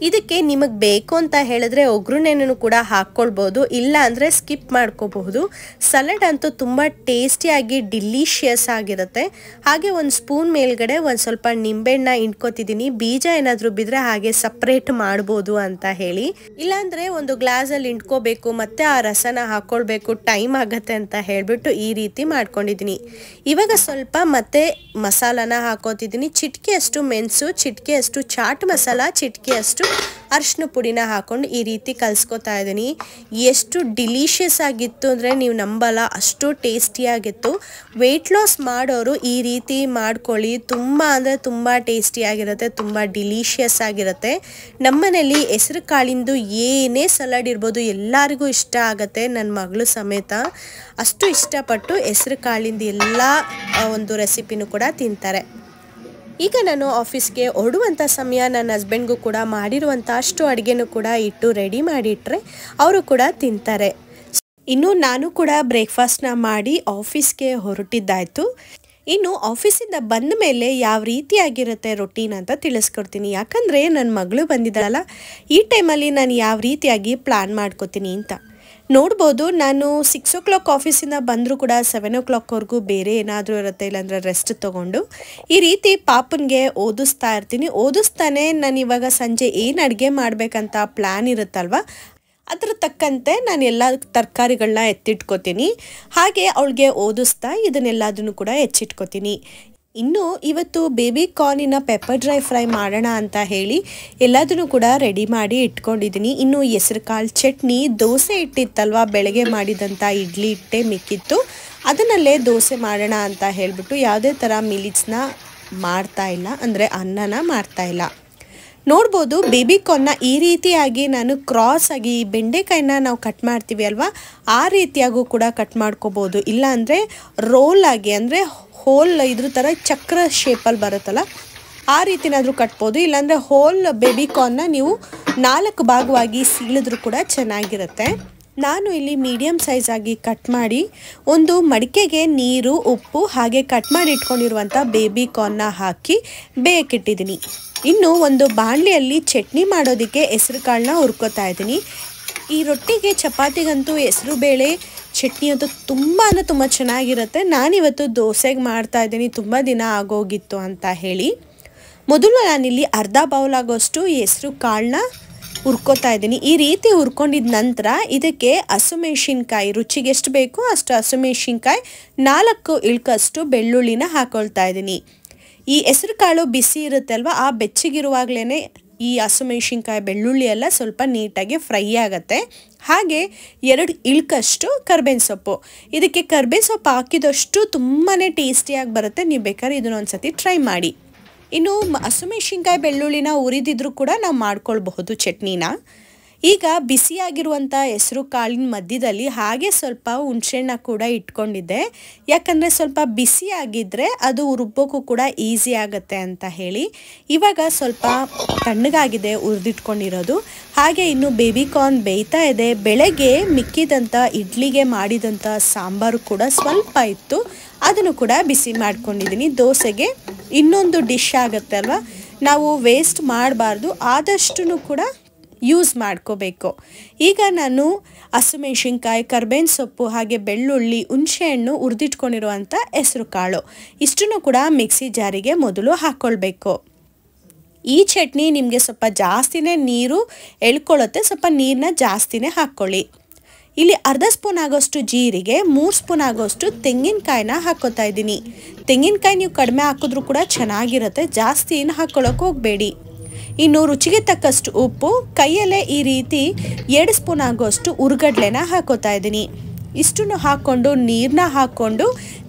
ಇದಕ್ಕೆ ನಿಮಗೆ ಬೇಕು ಅಂತ ಹೇಳಿದ್ರೆ ಒಗ್ಗರಣೆನೂ ಕೂಡ ಹಾಕ್ಕೊಳ್ಬೋದು, ಇಲ್ಲ ಅಂದರೆ ಸ್ಕಿಪ್ ಮಾಡ್ಕೋಬಹುದು. ಸಲಾಡ್ ಅಂತೂ ತುಂಬ ಟೇಸ್ಟಿಯಾಗಿ ಡಿಲಿಷಿಯಸ್ ಆಗಿರುತ್ತೆ. ಹಾಗೆ ಒಂದು ಸ್ಪೂನ್ ಮೇಲ್ಗಡೆ ಒಂದು ಸ್ವಲ್ಪ ನಿಂಬೆಹಣ್ಣ ಇಂಟ್ಕೊತಿದ್ದೀನಿ. ಬೀಜ ಏನಾದರೂ ಬಿದ್ದರೆ ಹಾಗೆ ಸಪ್ರೇಟ್ ಮಾಡ್ಬೋದು ಅಂತ ಹೇಳಿ. ಇಲ್ಲಾಂದರೆ ಒಂದು ಗ್ಲಾಸಲ್ಲಿ ಇಂಟ್ಕೋಬೇಕು, ಮತ್ತು ಆ ರಸನ ಹಾಕ್ಕೊಳ್ಬೇಕು, ಟೈಮ್ ಆಗುತ್ತೆ ಅಂತ ಹೇಳಿಬಿಟ್ಟು ಈ ರೀತಿ ಮಾಡ್ಕೊಂಡಿದ್ದೀನಿ. ಇವಾಗ ಸ್ವಲ್ಪ ಮತ್ತೆ ಮಸಾಲಾನ ಹಾಕೋತಿದ್ದೀನಿ. ಚಿಟಿಕೆಯಷ್ಟು ಮೆಣಸು, ಚಿಟಿಕೆಯಷ್ಟು ಚಾಟ್ ಮಸಾಲ, ಚಿಟಿಕೆಯಷ್ಟು ಅರಿಶಿನ ಪುಡಿನ ಹಾಕೊಂಡು ಈ ರೀತಿ ಕಲಿಸ್ಕೊತಾ ಇದ್ದೀನಿ. ಎಷ್ಟು ಡಿಲಿಷಿಯಸ್ ಆಗಿತ್ತು ಅಂದರೆ ನೀವು ನಂಬಲ್ಲ, ಅಷ್ಟು ಟೇಸ್ಟಿಯಾಗಿತ್ತು. ವೆಯ್ಟ್ ಲಾಸ್ ಮಾಡೋರು ಈ ರೀತಿ ಮಾಡ್ಕೊಳ್ಳಿ, ತುಂಬ ಅಂದರೆ ತುಂಬ ಟೇಸ್ಟಿಯಾಗಿರುತ್ತೆ, ತುಂಬ ಡಿಲಿಷಿಯಸ್ ಆಗಿರುತ್ತೆ. ನಮ್ಮನೇಲಿ ಹೆಸರು ಕಾಳಿಂದು ಏನೇ ಸಲಾಡ್ ಇರ್ಬೋದು ಎಲ್ಲರಿಗೂ ಇಷ್ಟ ಆಗುತ್ತೆ, ನನ್ನ ಮಗಳು ಸಮೇತ ಅಷ್ಟು ಇಷ್ಟಪಟ್ಟು ಹೆಸರು ಕಾಳಿಂದ ಎಲ್ಲ ಒಂದು ರೆಸಿಪಿನೂ ಕೂಡ ತಿಂತಾರೆ. ಈಗ ನಾನು ಆಫೀಸ್ಗೆ ಹೊರಡುವಂಥ ಸಮಯ ನನ್ನ ಹಸ್ಬೆಂಡ್ಗೂ ಕೂಡ ಮಾಡಿರುವಂಥ ಅಷ್ಟು ಅಡುಗೆನೂ ಕೂಡ ಇಟ್ಟು ರೆಡಿ ಮಾಡಿಟ್ರೆ ಅವರು ಕೂಡ ತಿಂತಾರೆ. ಇನ್ನು ನಾನು ಕೂಡ ಬ್ರೇಕ್ಫಾಸ್ಟ್ನ ಮಾಡಿ ಆಫೀಸ್ಗೆ ಹೊರಟಿದ್ದಾಯಿತು. ಇನ್ನು ಆಫೀಸಿಂದ ಬಂದ ಮೇಲೆ ಯಾವ ರೀತಿಯಾಗಿರುತ್ತೆ ರೊಟೀನ್ ಅಂತ ತಿಳಿಸ್ಕೊಡ್ತೀನಿ. ಯಾಕಂದರೆ ನನ್ನ ಮಗಳು ಬಂದಿದ್ದಾಳಲ್ಲ, ಈ ಟೈಮಲ್ಲಿ ನಾನು ಯಾವ ರೀತಿಯಾಗಿ ಪ್ಲ್ಯಾನ್ ಮಾಡ್ಕೋತೀನಿ ಅಂತ ನೋಡ್ಬೋದು. ನಾನು 6 o'clock ಆಫೀಸಿಂದ ಬಂದರೂ ಕೂಡ 7 o'clockವರೆಗೂ ಬೇರೆ ಏನಾದರೂ ಇರುತ್ತೆ, ಇಲ್ಲಾಂದರೆ ರೆಸ್ಟ್ ತೊಗೊಂಡು ಈ ರೀತಿ ಪಾಪನಿಗೆ ಓದಿಸ್ತಾ ಇರ್ತೀನಿ. ಓದಿಸ್ತಾನೆ ನಾನು ಇವಾಗ ಸಂಜೆ ಏನು ಅಡುಗೆ ಮಾಡಬೇಕಂತ ಪ್ಲ್ಯಾನ್ ಇರುತ್ತಲ್ವ, ಅದ್ರ ತಕ್ಕಂತೆ ನಾನು ಎಲ್ಲ ತರಕಾರಿಗಳನ್ನ ಎತ್ತಿಟ್ಕೋತೀನಿ. ಹಾಗೆ ಅವಳಿಗೆ ಓದಿಸ್ತಾ ಇದನ್ನೆಲ್ಲದನ್ನು ಕೂಡ ಹೆಚ್ಚಿಟ್ಕೋತೀನಿ. ಇನ್ನು ಇವತ್ತು ಬೇಬಿ ಕಾರ್ನಿನ ಪೆಪ್ಪರ್ ಡ್ರೈ ಫ್ರೈ ಮಾಡೋಣ ಅಂತ ಹೇಳಿ ಎಲ್ಲದನ್ನು ಕೂಡ ರೆಡಿ ಮಾಡಿ ಇಟ್ಕೊಂಡಿದ್ದೀನಿ. ಇನ್ನು ಹೆಸರು ಕಾಳು ಚಟ್ನಿ, ದೋಸೆ ಇಟ್ಟಿತ್ತಲ್ವ ಬೆಳಗ್ಗೆ ಮಾಡಿದಂಥ ಇಡ್ಲಿ ಹಿಟ್ಟೆ ಮಿಕ್ಕಿತ್ತು, ಅದನ್ನಲ್ಲೇ ದೋಸೆ ಮಾಡೋಣ ಅಂತ ಹೇಳಿಬಿಟ್ಟು ಯಾವುದೇ ಥರ ಮಿಲಿಟ್ಸ್ನ ಮಾಡ್ತಾಯಿಲ್ಲ, ಅಂದರೆ ಅನ್ನನ ಮಾಡ್ತಾಯಿಲ್ಲ. ನೋಡ್ಬೋದು ಬೇಬಿ ಕಾರ್ನ್ನ ಈ ರೀತಿಯಾಗಿ ನಾನು ಕ್ರಾಸ್ ಆಗಿ ಬೆಂಡೆಕಾಯಿನ ನಾವು ಕಟ್ ಮಾಡ್ತೀವಿ ಅಲ್ವಾ, ಆ ರೀತಿಯಾಗೂ ಕೂಡ ಕಟ್ ಮಾಡ್ಕೋಬೋದು. ಇಲ್ಲಾಂದರೆ ರೋಲ್ ಆಗಿ, ಅಂದರೆ ಹೋಲ್ ಇದ್ರ ಥರ ಚಕ್ರ ಶೇಪಲ್ಲಿ ಬರುತ್ತಲ್ಲ ಆ ರೀತಿನಾದರೂ ಕಟ್ಬೋದು. ಇಲ್ಲಾಂದರೆ ಹೋಲ್ ಬೇಬಿ ಕಾರ್ನ್ನ ನೀವು 4 ಭಾಗವಾಗಿ ಸೀಳಿದ್ರೂ ಕೂಡ ಚೆನ್ನಾಗಿರುತ್ತೆ. ನಾನು ಇಲ್ಲಿ ಮೀಡಿಯಮ್ ಸೈಜ್ ಆಗಿ ಕಟ್ ಮಾಡಿ ಒಂದು ಮಡಿಕೆಗೆ ನೀರು, ಉಪ್ಪು ಹಾಗೆ ಕಟ್ ಮಾಡಿ ಇಟ್ಕೊಂಡಿರುವಂಥ ಬೇಬಿ ಕಾರ್ನ್ನ ಹಾಕಿ ಬೇಯಕ್ಕಿಟ್ಟಿದ್ದೀನಿ. ಇನ್ನು ಒಂದು ಬಾಣಲೆಯಲ್ಲಿ ಚಟ್ನಿ ಮಾಡೋದಕ್ಕೆ ಹೆಸರು ಕಾಳನ್ನ ಹುರ್ಕೋತಾ ಇದ್ದೀನಿ. ಈ ರೊಟ್ಟಿಗೆ ಚಪಾತಿಗಂತೂ ಹೆಸರು ಬೇಳೆ ಚಟ್ನಿ ಅಂತೂ ತುಂಬ ಅಂದರೆ ತುಂಬ ಚೆನ್ನಾಗಿರುತ್ತೆ. ನಾನಿವತ್ತು ದೋಸೆಗೆ ಮಾಡ್ತಾ ಇದ್ದೀನಿ, ತುಂಬ ದಿನ ಆಗೋಗಿತ್ತು ಅಂತ ಹೇಳಿ. ಮೊದಲು ನಾನಿಲ್ಲಿ ಅರ್ಧ ಬೌಲ್ ಆಗೋಷ್ಟು ಹೆಸರು ಕಾಳನ್ನ ಹುರ್ಕೋತಾ ಇದ್ದೀನಿ. ಈ ರೀತಿ ಹುರ್ಕೊಂಡಿದ ನಂತರ ಇದಕ್ಕೆ ಹಸಿಮೆಣಸಿನ್ಕಾಯಿ, ರುಚಿಗೆ ಎಷ್ಟು ಬೇಕೋ ಅಷ್ಟು ಹಸಿಮೆಣಸಿನ್ಕಾಯಿ, 4 ಇಳ್ಕಷ್ಟು ಬೆಳ್ಳುಳ್ಳಿನ ಹಾಕೊಳ್ತಾ ಇದ್ದೀನಿ. ಈ ಹೆಸರು ಕಾಳು ಬಿಸಿ ಇರುತ್ತೆ ಅಲ್ವಾ, ಆ ಬೆಚ್ಚಗಿರುವಾಗಲೇ ಈ ಹಸಿಮೆಣಸಿನ್ಕಾಯಿ ಬೆಳ್ಳುಳ್ಳಿ ಎಲ್ಲ ಸ್ವಲ್ಪ ನೀಟಾಗಿ ಫ್ರೈ ಆಗುತ್ತೆ. ಹಾಗೆ 2 ಇಳ್ಕಷ್ಟು ಕರ್ಬೇವಿನ ಸೊಪ್ಪು. ಇದಕ್ಕೆ ಕರ್ಬೇವಿನ ಸೊಪ್ಪು ಹಾಕಿದಷ್ಟು ತುಂಬಾ ಟೇಸ್ಟಿಯಾಗಿ ಬರುತ್ತೆ. ನೀವು ಬೇಕಾದ್ರೆ ಇದನ್ನ ಒಂದ್ಸತಿ ಟ್ರೈ ಮಾಡಿ. ಇನ್ನು ಹಸಿಮೆಣಸಿನ್ಕಾಯಿ ಬೆಳ್ಳುಳ್ಳಿನ ಉರಿದಿದ್ರು ಕೂಡ ನಾವು ಮಾಡ್ಕೊಳ್ಬಹುದು ಚಟ್ನಿನ. ಈಗ ಬಿಸಿಯಾಗಿರುವಂಥ ಹೆಸರು ಕಾಳಿನ ಮಧ್ಯದಲ್ಲಿ ಹಾಗೆ ಸ್ವಲ್ಪ ಹುಣಸೆಹಣ್ಣ ಕೂಡ ಇಟ್ಕೊಂಡಿದ್ದೆ, ಯಾಕಂದರೆ ಸ್ವಲ್ಪ ಬಿಸಿಯಾಗಿದ್ದರೆ ಅದು ರುಬ್ಬೋಕ್ಕೂ ಕೂಡ ಈಸಿ ಆಗುತ್ತೆ ಅಂತ ಹೇಳಿ. ಇವಾಗ ಸ್ವಲ್ಪ ತಣ್ಣಗಾಗಿದೆ ಹುರಿದಿಟ್ಕೊಂಡಿರೋದು. ಹಾಗೆ ಇನ್ನು ಬೇಬಿ ಕಾರ್ನ್ ಬೇಯ್ತಾ ಇದೆ. ಬೆಳಗ್ಗೆ ಮಿಕ್ಕಿದಂಥ ಇಡ್ಲಿಗೆ ಮಾಡಿದಂಥ ಸಾಂಬಾರು ಕೂಡ ಸ್ವಲ್ಪ ಇತ್ತು, ಅದನ್ನು ಕೂಡ ಬಿಸಿ ಮಾಡ್ಕೊಂಡಿದ್ದೀನಿ. ದೋಸೆಗೆ ಇನ್ನೊಂದು ಡಿಶ್ ಆಗುತ್ತೆ ಅಲ್ವಾ, ನಾವು ವೇಸ್ಟ್ ಮಾಡಬಾರ್ದು, ಆದಷ್ಟು ಕೂಡ ಯೂಸ್ ಮಾಡ್ಕೋಬೇಕು. ಈಗ ನಾನು ಹಸಿಮೆಣಸಿನ್ಕಾಯಿ, ಕರ್ಬೇವಿನ ಸೊಪ್ಪು, ಹಾಗೆ ಬೆಳ್ಳುಳ್ಳಿ, ಹುಣಸೆಹಣ್ಣು, ಹುರಿದಿಟ್ಕೊಂಡಿರುವಂಥ ಹೆಸರು ಕಾಳು ಇಷ್ಟನ್ನು ಕೂಡ ಮಿಕ್ಸಿ ಜಾರಿಗೆ ಮೊದಲು ಹಾಕ್ಕೊಳ್ಬೇಕು. ಈ ಚಟ್ನಿ ನಿಮಗೆ ಸ್ವಲ್ಪ ಜಾಸ್ತಿನೇ ನೀರು ಎಳ್ಕೊಳ್ಳುತ್ತೆ, ಸ್ವಲ್ಪ ನೀರನ್ನ ಜಾಸ್ತಿನೇ ಹಾಕ್ಕೊಳ್ಳಿ. ಇಲ್ಲಿ ಅರ್ಧ ಸ್ಪೂನ್ ಆಗೋಷ್ಟು ಜೀರಿಗೆ, 3 ಸ್ಪೂನ್ ಆಗೋಷ್ಟು ತೆಂಗಿನಕಾಯಿನ ಹಾಕ್ಕೋತಾ ಇದ್ದೀನಿ. ತೆಂಗಿನಕಾಯಿ ನೀವು ಕಡಿಮೆ ಹಾಕಿದ್ರೂ ಕೂಡ ಚೆನ್ನಾಗಿರುತ್ತೆ, ಜಾಸ್ತಿ ಏನು ಹಾಕ್ಕೊಳ್ಳೋಕೆ ಹೋಗಬೇಡಿ. ಇನ್ನು ರುಚಿಗೆ ತಕ್ಕಷ್ಟು ಉಪ್ಪು, ಕೈಯಲ್ಲೇ ಈ ರೀತಿ 2 ಸ್ಪೂನ್ ಆಗೋಷ್ಟು ಹುರ್ಗಡ್ಲೆನ ಹಾಕೋತಾ ಇದ್ದೀನಿ. ಇಷ್ಟನ್ನು ಹಾಕ್ಕೊಂಡು ನೀರನ್ನ ಹಾಕ್ಕೊಂಡು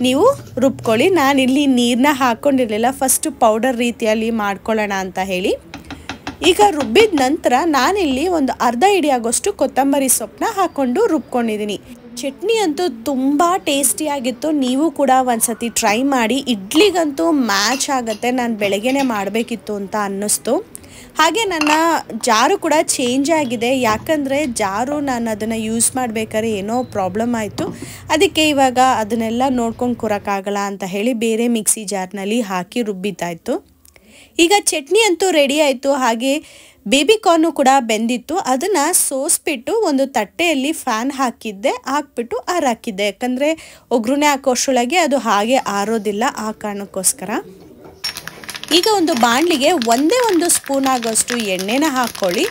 ನೀವು ರುಬ್ಕೊಳ್ಳಿ. ನಾನಿಲ್ಲಿ ನೀರನ್ನ ಹಾಕ್ಕೊಂಡಿರಲಿಲ್ಲ, ಫಸ್ಟು ಪೌಡರ್ ರೀತಿಯಲ್ಲಿ ಮಾಡ್ಕೊಳ್ಳೋಣ ಅಂತ ಹೇಳಿ. ಈಗ ರುಬ್ಬಿದ ನಂತರ ನಾನಿಲ್ಲಿ ಒಂದು ಅರ್ಧ ಹಿಡಿ ಆಗೋಷ್ಟು ಕೊತ್ತಂಬರಿ ಸೊಪ್ಪನ್ನ ಹಾಕ್ಕೊಂಡು ರುಬ್ಕೊಂಡಿದ್ದೀನಿ. ಚಟ್ನಿ ಅಂತೂ ತುಂಬ ಟೇಸ್ಟಿಯಾಗಿತ್ತು, ನೀವು ಕೂಡ ಒಂದ್ಸತಿ ಟ್ರೈ ಮಾಡಿ. ಇಡ್ಲಿಗಂತೂ ಮ್ಯಾಚ್ ಆಗುತ್ತೆ. ನಾನು ಬೆಳಗ್ಗೆನೇ ಮಾಡಬೇಕಿತ್ತು ಅಂತ ಅನ್ನಿಸ್ತು. ಹಾಗೆ ನನ್ನ ಜಾರು ಕೂಡ ಚೇಂಜ್ ಆಗಿದೆ, ಯಾಕಂದರೆ ಜಾರು ನಾನು ಅದನ್ನು ಯೂಸ್ ಮಾಡಬೇಕಾದ್ರೆ ಏನೋ ಪ್ರಾಬ್ಲಮ್ ಆಯಿತು. ಅದಕ್ಕೆ ಇವಾಗ ಅದನ್ನೆಲ್ಲ ನೋಡ್ಕೊಂಡು ಕೂರೋಕ್ಕಾಗಲ್ಲ ಅಂತ ಹೇಳಿ ಬೇರೆ ಮಿಕ್ಸಿ ಜಾರ್ನಲ್ಲಿ ಹಾಕಿ ರುಬ್ಬಿದ್ದಾಯಿತು. ಈಗ ಚಟ್ನಿ ಅಂತೂ ರೆಡಿ ಆಯಿತು. ಹಾಗೆ ಬೇಬಿ ಕಾರ್ನು ಕೂಡ ಬೆಂದಿತ್ತು, ಅದನ್ನು ಸೋಸ್ಬಿಟ್ಟು ಒಂದು ತಟ್ಟೆಯಲ್ಲಿ ಫ್ಯಾನ್ ಹಾಕಿಬಿಟ್ಟು ಆರಾಕಿದ್ದೆ. ಯಾಕಂದರೆ ಒಗ್ಗರಣೆ ಹಾಕೋಷ್ಟರೊಳಗೆ ಅದು ಹಾಗೆ ಆರೋದಿಲ್ಲ, ಆ ಕಾರಣಕ್ಕೋಸ್ಕರ. ಈಗ ಒಂದು ಬಾಣಲಿಗೆ ಒಂದು ಸ್ಪೂನ್ ಆಗೋಷ್ಟು ಎಣ್ಣೆನ ಹಾಕ್ಕೊಳ್ಳಿ.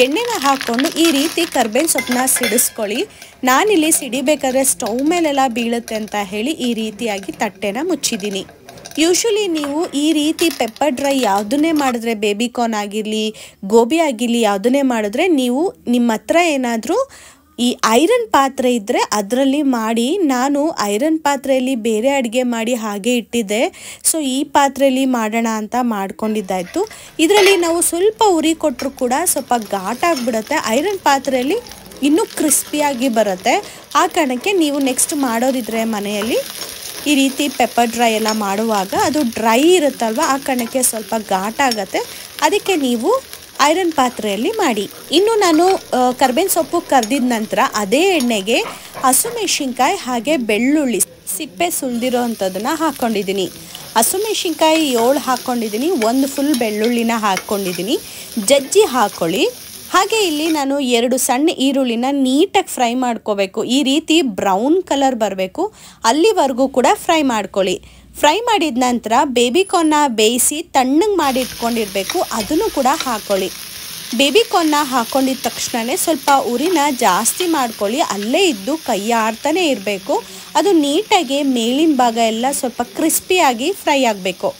ಎಣ್ಣೆನ ಹಾಕ್ಕೊಂಡು ಈ ರೀತಿ ಕರ್ಬೇವಿನ ಸೊಪ್ಪನ್ನ ಸಿಡಿಸ್ಕೊಳ್ಳಿ. ನಾನಿಲ್ಲಿ ಸಿಡಿಬೇಕಾದ್ರೆ ಸ್ಟವ್ ಮೇಲೆಲ್ಲ ಬೀಳುತ್ತೆ ಅಂತ ಹೇಳಿ ಈ ರೀತಿಯಾಗಿ ತಟ್ಟೆನ ಮುಚ್ಚಿದ್ದೀನಿ. ಯೂಶ್ವಲಿ ನೀವು ಈ ರೀತಿ ಪೆಪ್ಪರ್ ಡ್ರೈ ಯಾವುದನ್ನೇ ಮಾಡಿದ್ರೆ, ಬೇಬಿ ಕಾರ್ನ್ ಆಗಿರಲಿ, ಗೋಬಿ ಆಗಿರಲಿ, ಯಾವುದನ್ನೇ ಮಾಡಿದ್ರೆ ನೀವು ನಿಮ್ಮ ಹತ್ರ ಏನಾದರೂ ಈ ಐರನ್ ಪಾತ್ರೆ ಇದ್ದರೆ ಅದರಲ್ಲಿ ಮಾಡಿ. ನಾನು ಐರನ್ ಪಾತ್ರೆಯಲ್ಲಿ ಬೇರೆ ಅಡುಗೆ ಮಾಡಿ ಹಾಗೆ ಇಟ್ಟಿದ್ದೆ, ಸೊ ಈ ಪಾತ್ರೆಯಲ್ಲಿ ಮಾಡೋಣ ಅಂತ ಮಾಡ್ಕೊಂಡಿದ್ದಾಯಿತು. ಇದರಲ್ಲಿ ನಾವು ಸ್ವಲ್ಪ ಉರಿ ಕೊಟ್ಟರು ಕೂಡ ಸ್ವಲ್ಪ ಘಾಟಾಗಿಬಿಡುತ್ತೆ, ಐರನ್ ಪಾತ್ರೆಯಲ್ಲಿ ಇನ್ನೂ ಕ್ರಿಸ್ಪಿಯಾಗಿ ಬರುತ್ತೆ. ಆ ಕಾರಣಕ್ಕೆ ನೀವು ನೆಕ್ಸ್ಟ್ ಮಾಡೋದಿದ್ರೆ ಮನೆಯಲ್ಲಿ ಈ ರೀತಿ ಪೆಪ್ಪರ್ ಡ್ರೈ ಎಲ್ಲ ಮಾಡುವಾಗ ಅದು ಡ್ರೈ ಇರುತ್ತಲ್ವ, ಆ ಕಾರಣಕ್ಕೆ ಸ್ವಲ್ಪ ಘಾಟಾಗತ್ತೆ. ಅದಕ್ಕೆ ನೀವು ಐರನ್ ಪಾತ್ರೆಯಲ್ಲಿ ಮಾಡಿ. ಇನ್ನು ನಾನು ಕರ್ಬೇವಿನ ಸೊಪ್ಪು ಕರ್ದಿದ ನಂತರ ಅದೇ ಎಣ್ಣೆಗೆ ಹಸಿಮೆಣಸಿನ್ಕಾಯಿ ಹಾಗೆ ಬೆಳ್ಳುಳ್ಳಿ ಸಿಪ್ಪೆ ಸುಲಿದಿರೋ ಅಂಥದ್ದನ್ನು ಹಾಕ್ಕೊಂಡಿದ್ದೀನಿ. ಹಸಿಮೆಣಸಿನ್ಕಾಯಿ 7 ಹಾಕ್ಕೊಂಡಿದ್ದೀನಿ, 1 ಫುಲ್ ಬೆಳ್ಳುಳ್ಳಿನ ಹಾಕ್ಕೊಂಡಿದ್ದೀನಿ. ಜಜ್ಜಿ ಹಾಕ್ಕೊಳ್ಳಿ. ಹಾಗೆ ಇಲ್ಲಿ ನಾನು 2 ಸಣ್ಣ ಈರುಳ್ಳಿನ ನೀಟಾಗಿ ಫ್ರೈ ಮಾಡ್ಕೋಬೇಕು. ಈ ರೀತಿ ಬ್ರೌನ್ ಕಲರ್ ಬರಬೇಕು, ಅಲ್ಲಿವರೆಗೂ ಕೂಡ ಫ್ರೈ ಮಾಡ್ಕೊಳ್ಳಿ. ಫ್ರೈ ಮಾಡಿದ ನಂತರ ಬೇಬಿ ಕಾರ್ನ್ನ ಬೇಯಿಸಿ ತಣ್ಣಗೆ ಮಾಡಿ ಇಟ್ಕೊಂಡಿರಬೇಕು, ಅದನ್ನು ಕೂಡ ಹಾಕ್ಕೊಳ್ಳಿ. ಬೇಬಿ ಕಾರ್ನ್ನ ಹಾಕ್ಕೊಂಡಿದ್ದ ತಕ್ಷಣವೇ ಸ್ವಲ್ಪ ಉರಿನ ಜಾಸ್ತಿ ಮಾಡ್ಕೊಳ್ಳಿ, ಅಲ್ಲೇ ಇದ್ದು ಕೈ ಆಡ್ತಾನೆ ಇರಬೇಕು. ಅದು ನೀಟಾಗಿ ಮೇಲಿನ ಭಾಗ ಎಲ್ಲ ಸ್ವಲ್ಪ ಕ್ರಿಸ್ಪಿಯಾಗಿ ಫ್ರೈ ಆಗಬೇಕು.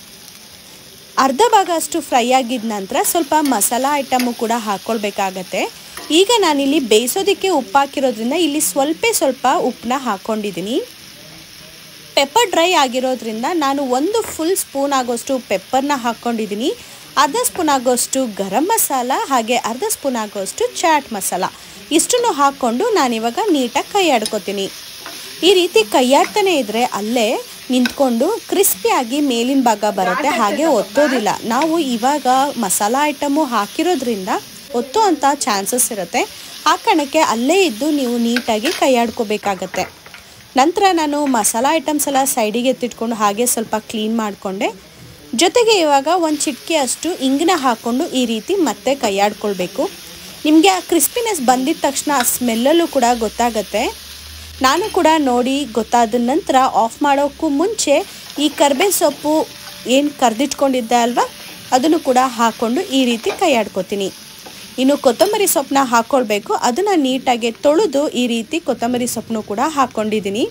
ಅರ್ಧ ಭಾಗ ಅಷ್ಟು ಫ್ರೈ ಆಗಿದ ನಂತರ ಸ್ವಲ್ಪ ಮಸಾಲ ಐಟಮು ಕೂಡ ಹಾಕ್ಕೊಳ್ಬೇಕಾಗತ್ತೆ. ಈಗ ನಾನಿಲ್ಲಿ ಬೇಯಿಸೋದಕ್ಕೆ ಉಪ್ಪು ಹಾಕಿರೋದ್ರಿಂದ ಇಲ್ಲಿ ಸ್ವಲ್ಪ ಉಪ್ಪನ್ನ ಹಾಕ್ಕೊಂಡಿದ್ದೀನಿ. ಪೆಪ್ಪರ್ ಡ್ರೈ ಆಗಿರೋದ್ರಿಂದ ನಾನು 1 ಫುಲ್ ಸ್ಪೂನ್ ಆಗೋಷ್ಟು ಪೆಪ್ಪರ್ನ ಹಾಕ್ಕೊಂಡಿದ್ದೀನಿ. ಅರ್ಧ ಸ್ಪೂನ್ ಆಗೋಷ್ಟು ಗರಂ ಮಸಾಲ ಹಾಗೆ ಅರ್ಧ ಸ್ಪೂನ್ ಆಗೋಷ್ಟು ಚಾಟ್ ಮಸಾಲ ಇಷ್ಟನ್ನು ಹಾಕ್ಕೊಂಡು ನಾನಿವಾಗ ನೀಟಾಗಿ ಕೈ ಆಡ್ಕೊತೀನಿ. ಈ ರೀತಿ ಕೈಯಾಡ್ತಾನೆ ಇದ್ದರೆ ಅಲ್ಲೇ ನಿಂತ್ಕೊಂಡು ಕ್ರಿಸ್ಪಿಯಾಗಿ ಮೇಲಿನ ಭಾಗ ಬರುತ್ತೆ, ಹಾಗೆ ಒತ್ತೋದಿಲ್ಲ. ನಾವು ಇವಾಗ ಮಸಾಲ ಐಟಮು ಹಾಕಿರೋದ್ರಿಂದ ಒತ್ತೋ ಅಂಥ ಚಾನ್ಸಸ್ ಇರುತ್ತೆ, ಆ ಕಾರಣಕ್ಕೆ ಅಲ್ಲೇ ಇದ್ದು ನೀವು ನೀಟಾಗಿ ಕೈಯಾಡ್ಕೋಬೇಕಾಗತ್ತೆ. ನಂತರ ನಾನು ಮಸಾಲ ಐಟಮ್ಸ್ ಎಲ್ಲ ಸೈಡಿಗೆ ಎತ್ತಿಟ್ಕೊಂಡು ಹಾಗೆ ಸ್ವಲ್ಪ ಕ್ಲೀನ್ ಮಾಡಿಕೊಂಡೆ. ಜೊತೆಗೆ ಇವಾಗ 1 ಚಿಟಿಕೆ ಅಷ್ಟು ಇಂಗನ್ನ ಹಾಕ್ಕೊಂಡು ಈ ರೀತಿ ಮತ್ತೆ ಕೈಯಾಡ್ಕೊಳ್ಬೇಕು. ನಿಮಗೆ ಆ ಕ್ರಿಸ್ಪಿನೆಸ್ ಬಂದಿದ ತಕ್ಷಣ ಆ ಸ್ಮೆಲ್ಲಲ್ಲೂ ಕೂಡ ಗೊತ್ತಾಗುತ್ತೆ. ನಾನು ಕೂಡ ನೋಡಿ ಗೊತ್ತಾದ ನಂತರ ಆಫ್ ಮಾಡೋಕ್ಕೂ ಮುಂಚೆ ಈ ಕರ್ಬೇವಿನ ಸೊಪ್ಪು ಏನು ಕರ್ದಿಟ್ಕೊಂಡಿದ್ದೆ ಅಲ್ವಾ, ಅದನ್ನು ಕೂಡ ಹಾಕ್ಕೊಂಡು ಈ ರೀತಿ ಕೈಯಾಡ್ಕೊತೀನಿ. ಇನ್ನು ಕೊತ್ತಂಬರಿ ಸೊಪ್ಪನ್ನ ಹಾಕ್ಕೊಳ್ಬೇಕು, ಅದನ್ನು ನೀಟಾಗಿ ತೊಳೆದು ಈ ರೀತಿ ಕೊತ್ತಂಬರಿ ಸೊಪ್ಪನ್ನು ಕೂಡ ಹಾಕ್ಕೊಂಡಿದ್ದೀನಿ.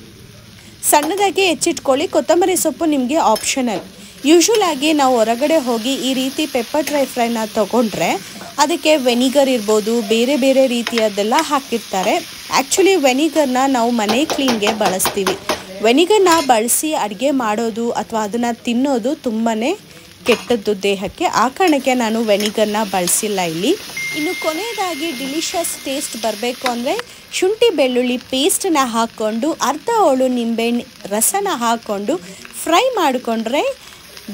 ಸಣ್ಣದಾಗಿ ಹೆಚ್ಚಿಟ್ಕೊಳ್ಳಿ. ಕೊತ್ತಂಬರಿ ಸೊಪ್ಪು ನಿಮಗೆ ಆಪ್ಷನಲ್. ಯೂಶ್ವಲ್ ಆಗಿ ನಾವು ಹೊರಗಡೆ ಹೋಗಿ ಈ ರೀತಿ ಪೆಪ್ಪರ್ ಡ್ರೈ ಫ್ರೈನ ತೊಗೊಂಡ್ರೆ ಅದಕ್ಕೆ ವೆನಿಗರ್ ಇರ್ಬೋದು, ಬೇರೆ ಬೇರೆ ರೀತಿಯದೆಲ್ಲ ಹಾಕಿರ್ತಾರೆ. ಆ್ಯಕ್ಚುಲಿ ವೆನಿಗರ್ನ ನಾವು ಮನೆ ಕ್ಲೀನ್ಗೆ ಬಳಸ್ತೀವಿ. ವೆನಿಗರ್ನ ಬಳಸಿ ಅಡುಗೆ ಮಾಡೋದು ಅಥವಾ ಅದನ್ನು ತಿನ್ನೋದು ತುಂಬಾ ಕೆಟ್ಟದ್ದು ದೇಹಕ್ಕೆ, ಆ ಕಾರಣಕ್ಕೆ ನಾನು ವೆನಿಗರ್ನ ಬಳಸಿಲ್ಲ ಇಲ್ಲಿ. ಇನ್ನು ಕೊನೆಯದಾಗಿ ಡಿಲಿಷಿಯಸ್ ಟೇಸ್ಟ್ ಬರಬೇಕು ಅಂದರೆ ಶುಂಠಿ ಬೆಳ್ಳುಳ್ಳಿ ಪೇಸ್ಟನ್ನ ಹಾಕ್ಕೊಂಡು ಅರ್ಧ ಹೋಳು ನಿಂಬೆಹಣ್ಣು ರಸನ ಹಾಕ್ಕೊಂಡು ಫ್ರೈ ಮಾಡಿಕೊಂಡ್ರೆ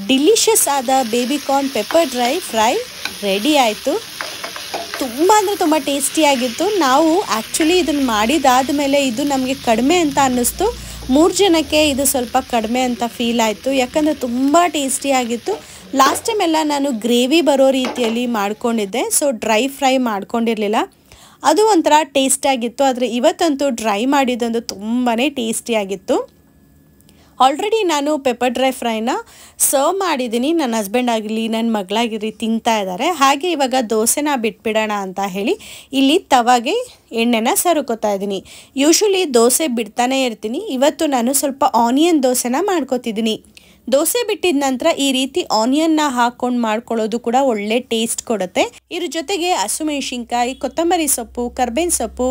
ಡಿಲಿಷಿಯಸ್ ಆದ baby corn pepper dry fry ready ಆಯಿತು. ತುಂಬ ಅಂದರೆ ತುಂಬ ಟೇಸ್ಟಿಯಾಗಿತ್ತು. ನಾವು ಆ್ಯಕ್ಚುಲಿ ಇದನ್ನು ಮಾಡಿದಾದ ಮೇಲೆ ಇದು ನಮಗೆ ಕಡಿಮೆ ಅಂತ ಅನ್ನಿಸ್ತು. 3 ಜನಕ್ಕೆ ಇದು ಸ್ವಲ್ಪ ಕಡಿಮೆ ಅಂತ ಫೀಲ್ ಆಯಿತು, ಯಾಕಂದರೆ ತುಂಬ ಟೇಸ್ಟಿಯಾಗಿತ್ತು. ಲಾಸ್ಟ್ ಟೈಮ್ ಎಲ್ಲ ನಾನು ಗ್ರೇವಿ ಬರೋ ರೀತಿಯಲ್ಲಿ ಮಾಡ್ಕೊಂಡಿದ್ದೆ, ಸೊ ಡ್ರೈ ಫ್ರೈ ಮಾಡ್ಕೊಂಡಿರಲಿಲ್ಲ. ಅದು ಒಂಥರ ಟೇಸ್ಟಿಯಾಗಿತ್ತು. ಆದರೆ ಇವತ್ತಂತೂ ಡ್ರೈ ಮಾಡಿದ್ದೊಂದು ತುಂಬಾ ಟೇಸ್ಟಿಯಾಗಿತ್ತು. ಆಲ್ರೆಡಿ ನಾನು ಪೆಪ್ಪರ್ ಡ್ರೈ ಫ್ರೈನ ಸರ್ವ್ ಮಾಡಿದ್ದೀನಿ. ನನ್ನ ಹಸ್ಬೆಂಡ್ ಆಗಲಿ ನನ್ನ ಮಗಳಾಗಿರಲಿ ತಿಂತಾ ಇದ್ದಾರೆ. ಹಾಗೆ ಇವಾಗ ದೋಸೆನ ಬಿಟ್ಬಿಡೋಣ ಅಂತ ಹೇಳಿ ಇಲ್ಲಿ ತವಾಗೆ ಎಣ್ಣೆನ ಸರುಕೋತಾ ಇದ್ದೀನಿ. ಯೂಶ್ವಲಿ ದೋಸೆ ಬಿಡ್ತಾನೆ ಇರ್ತೀನಿ. ಇವತ್ತು ನಾನು ಸ್ವಲ್ಪ ಆನಿಯನ್ ದೋಸೆನ ಮಾಡ್ಕೋತಿದ್ದೀನಿ. ದೋಸೆ ಬಿಟ್ಟಿದ ನಂತರ ಈ ರೀತಿ ಆನಿಯನ್ನ ಹಾಕ್ಕೊಂಡು ಮಾಡ್ಕೊಳ್ಳೋದು ಕೂಡ ಒಳ್ಳೆ ಟೇಸ್ಟ್ ಕೊಡುತ್ತೆ. ಇದ್ರ ಜೊತೆಗೆ ಹಸಿಮೆಣಸಿನ್ಕಾಯಿ, ಕೊತ್ತಂಬರಿ ಸೊಪ್ಪು, ಕರ್ಬೇವಿನ ಸೊಪ್ಪು,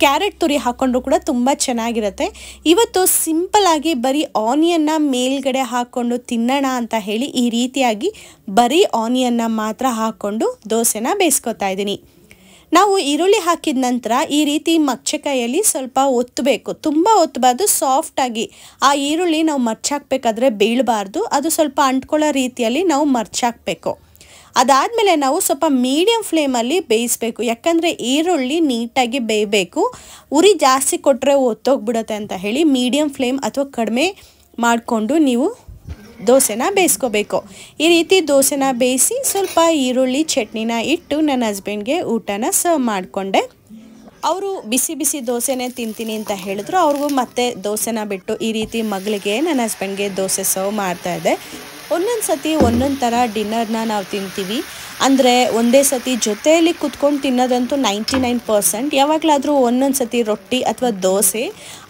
ಕ್ಯಾರೆಟ್ ತುರಿ ಹಾಕ್ಕೊಂಡ್ರು ಕೂಡ ತುಂಬ ಚೆನ್ನಾಗಿರುತ್ತೆ. ಇವತ್ತು ಸಿಂಪಲ್ಲಾಗಿ ಬರೀ ಆನಿಯನ್ನ ಮೇಲ್ಗಡೆ ಹಾಕ್ಕೊಂಡು ತಿನ್ನೋಣ ಅಂತ ಹೇಳಿ ಈ ರೀತಿಯಾಗಿ ಬರೀ ಆನಿಯನ್ನ ಮಾತ್ರ ಹಾಕ್ಕೊಂಡು ದೋಸೆನ ಬೇಯಿಸ್ಕೊತಾ ಇದ್ದೀನಿ. ನಾವು ಈರುಳ್ಳಿ ಹಾಕಿದ ನಂತರ ಈ ರೀತಿ ಮಚ್ಚಕಾಯಲ್ಲಿ ಸ್ವಲ್ಪ ಒತ್ತಬೇಕು, ತುಂಬ ಒತ್ತಬಾರ್ದು, ಸಾಫ್ಟಾಗಿ ಆ ಈರುಳ್ಳಿ ನಾವು ಮರ್ಚಾಕ್ಬೇಕಾದ್ರೆ ಬೀಳಬಾರ್ದು, ಅದು ಸ್ವಲ್ಪ ಅಂಟ್ಕೊಳ್ಳೋ ರೀತಿಯಲ್ಲಿ ನಾವು ಮರ್ಚಾಕಬೇಕು. ಅದಾದಮೇಲೆ ನಾವು ಸ್ವಲ್ಪ ಮೀಡಿಯಮ್ ಫ್ಲೇಮಲ್ಲಿ ಬೇಯಿಸಬೇಕು, ಯಾಕಂದರೆ ಈರುಳ್ಳಿ ನೀಟಾಗಿ ಬೇಯಬೇಕು. ಉರಿ ಜಾಸ್ತಿ ಕೊಟ್ಟರೆ ಒತ್ತೋಗ್ಬಿಡುತ್ತೆ ಅಂತ ಹೇಳಿ ಮೀಡಿಯಮ್ ಫ್ಲೇಮ್ ಅಥವಾ ಕಡಿಮೆ ಮಾಡಿಕೊಂಡು ನೀವು ದೋಸೆನ ಬೇಯಿಸ್ಕೋಬೇಕು. ಈ ರೀತಿ ದೋಸೆನ ಬೇಯಿಸಿ ಸ್ವಲ್ಪ ಈರುಳ್ಳಿ ಚಟ್ನಿನ ಇಟ್ಟು ನನ್ನ ಹಸ್ಬೆಂಡ್ಗೆ ಊಟನ ಸರ್ವ್ ಮಾಡಿಕೊಂಡೆ. ಅವರು ಬಿಸಿ ಬಿಸಿ ದೋಸೆನೇ ತಿಂತೀನಿ ಅಂತ ಹೇಳಿದ್ರು. ಅವ್ರಿಗೂ ಮತ್ತೆ ದೋಸೆನ ಬಿಟ್ಟು ಈ ರೀತಿ ಮಗಳಿಗೆ ನನ್ನ ಹಸ್ಬೆಂಡ್ಗೆ ದೋಸೆ ಸರ್ವ್ ಮಾಡ್ತಾಯಿದ್ದೆ. ಒಂದೊಂದು ಸತಿ ಒಂದೊಂದು ಥರ ಡಿನ್ನರ್ನ ನಾವು ತಿಂತೀವಿ. ಅಂದರೆ ಒಂದೇ ಸತಿ ಜೊತೆಯಲ್ಲಿ ಕುತ್ಕೊಂಡು ತಿನ್ನೋದಂತೂ 99%. ಯಾವಾಗಲಾದರೂ ಒಂದೊಂದು ಸತಿ ರೊಟ್ಟಿ ಅಥವಾ ದೋಸೆ,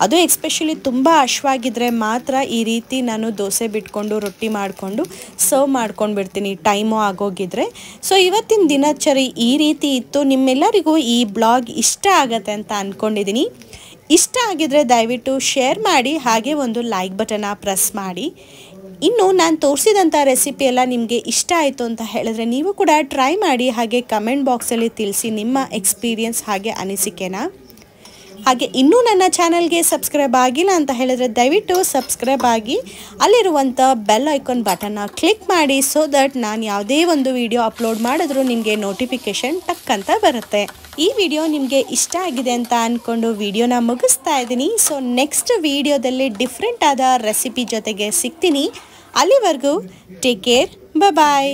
ಅದು ಎಸ್ಪೆಷಲಿ ತುಂಬ ಹಶ್ವಾಗಿದ್ರೆ ಮಾತ್ರ ಈ ರೀತಿ ನಾನು ದೋಸೆ ಬಿಟ್ಕೊಂಡು ರೊಟ್ಟಿ ಮಾಡಿಕೊಂಡು ಸರ್ವ್ ಮಾಡ್ಕೊಂಡು ಬಿಡ್ತೀನಿ, ಟೈಮು ಆಗೋಗಿದ್ರೆ. ಸೊ ಇವತ್ತಿನ ದಿನಚರಿ ಈ ರೀತಿ ಇತ್ತು. ನಿಮ್ಮೆಲ್ಲರಿಗೂ ಈ ಬ್ಲಾಗ್ ಇಷ್ಟ ಆಗತ್ತೆ ಅಂತ ಅಂದ್ಕೊಂಡಿದ್ದೀನಿ. ಇಷ್ಟ ಆಗಿದ್ರೆ ದಯವಿಟ್ಟು ಶೇರ್ ಮಾಡಿ, ಹಾಗೆ ಒಂದು ಲೈಕ್ ಬಟನ್ನ ಪ್ರೆಸ್ ಮಾಡಿ. ಇನ್ನು ನಾನು ತೋರಿಸಿದಂಥ ರೆಸಿಪಿ ಎಲ್ಲ ನಿಮಗೆ ಇಷ್ಟ ಆಯಿತು ಅಂತ ಹೇಳಿದ್ರೆ ನೀವು ಕೂಡ ಟ್ರೈ ಮಾಡಿ, ಹಾಗೆ ಕಮೆಂಟ್ ಬಾಕ್ಸಲ್ಲಿ ತಿಳಿಸಿ ನಿಮ್ಮ ಎಕ್ಸ್ಪೀರಿಯನ್ಸ್ ಹಾಗೆ ಅನಿಸಿಕೆನ. ಹಾಗೆ ಇನ್ನೂ ನನ್ನ ಚಾನಲ್ಗೆ ಸಬ್ಸ್ಕ್ರೈಬ್ ಆಗಿಲ್ಲ ಅಂತ ಹೇಳಿದ್ರೆ ದಯವಿಟ್ಟು ಸಬ್ಸ್ಕ್ರೈಬ್ ಆಗಿ ಅಲ್ಲಿರುವಂಥ ಬೆಲ್ ಐಕಾನ್ ಬಟನ್ನ ಕ್ಲಿಕ್ ಮಾಡಿ, ಸೊ ದಟ್ ನಾನು ಯಾವುದೇ ಒಂದು ವಿಡಿಯೋ ಅಪ್ಲೋಡ್ ಮಾಡಿದ್ರೂ ನಿಮಗೆ ನೋಟಿಫಿಕೇಷನ್ ಟಕ್ ಅಂತ ಬರುತ್ತೆ. ಈ ವಿಡಿಯೋ ನಿಮಗೆ ಇಷ್ಟ ಆಗಿದೆ ಅಂತ ಅಂದ್ಕೊಂಡು ವಿಡಿಯೋನ ಮುಗಿಸ್ತಾ ಇದ್ದೀನಿ. ಸೊ ನೆಕ್ಸ್ಟ್ ವಿಡಿಯೋದಲ್ಲಿ ಡಿಫ್ರೆಂಟ್ ಆದ ರೆಸಿಪಿ ಜೊತೆಗೆ ಸಿಗ್ತೀನಿ. ಅಲ್ಲಿವರೆಗೂ ಟೇಕ್ ಕೇರ್, ಬಾಯ್.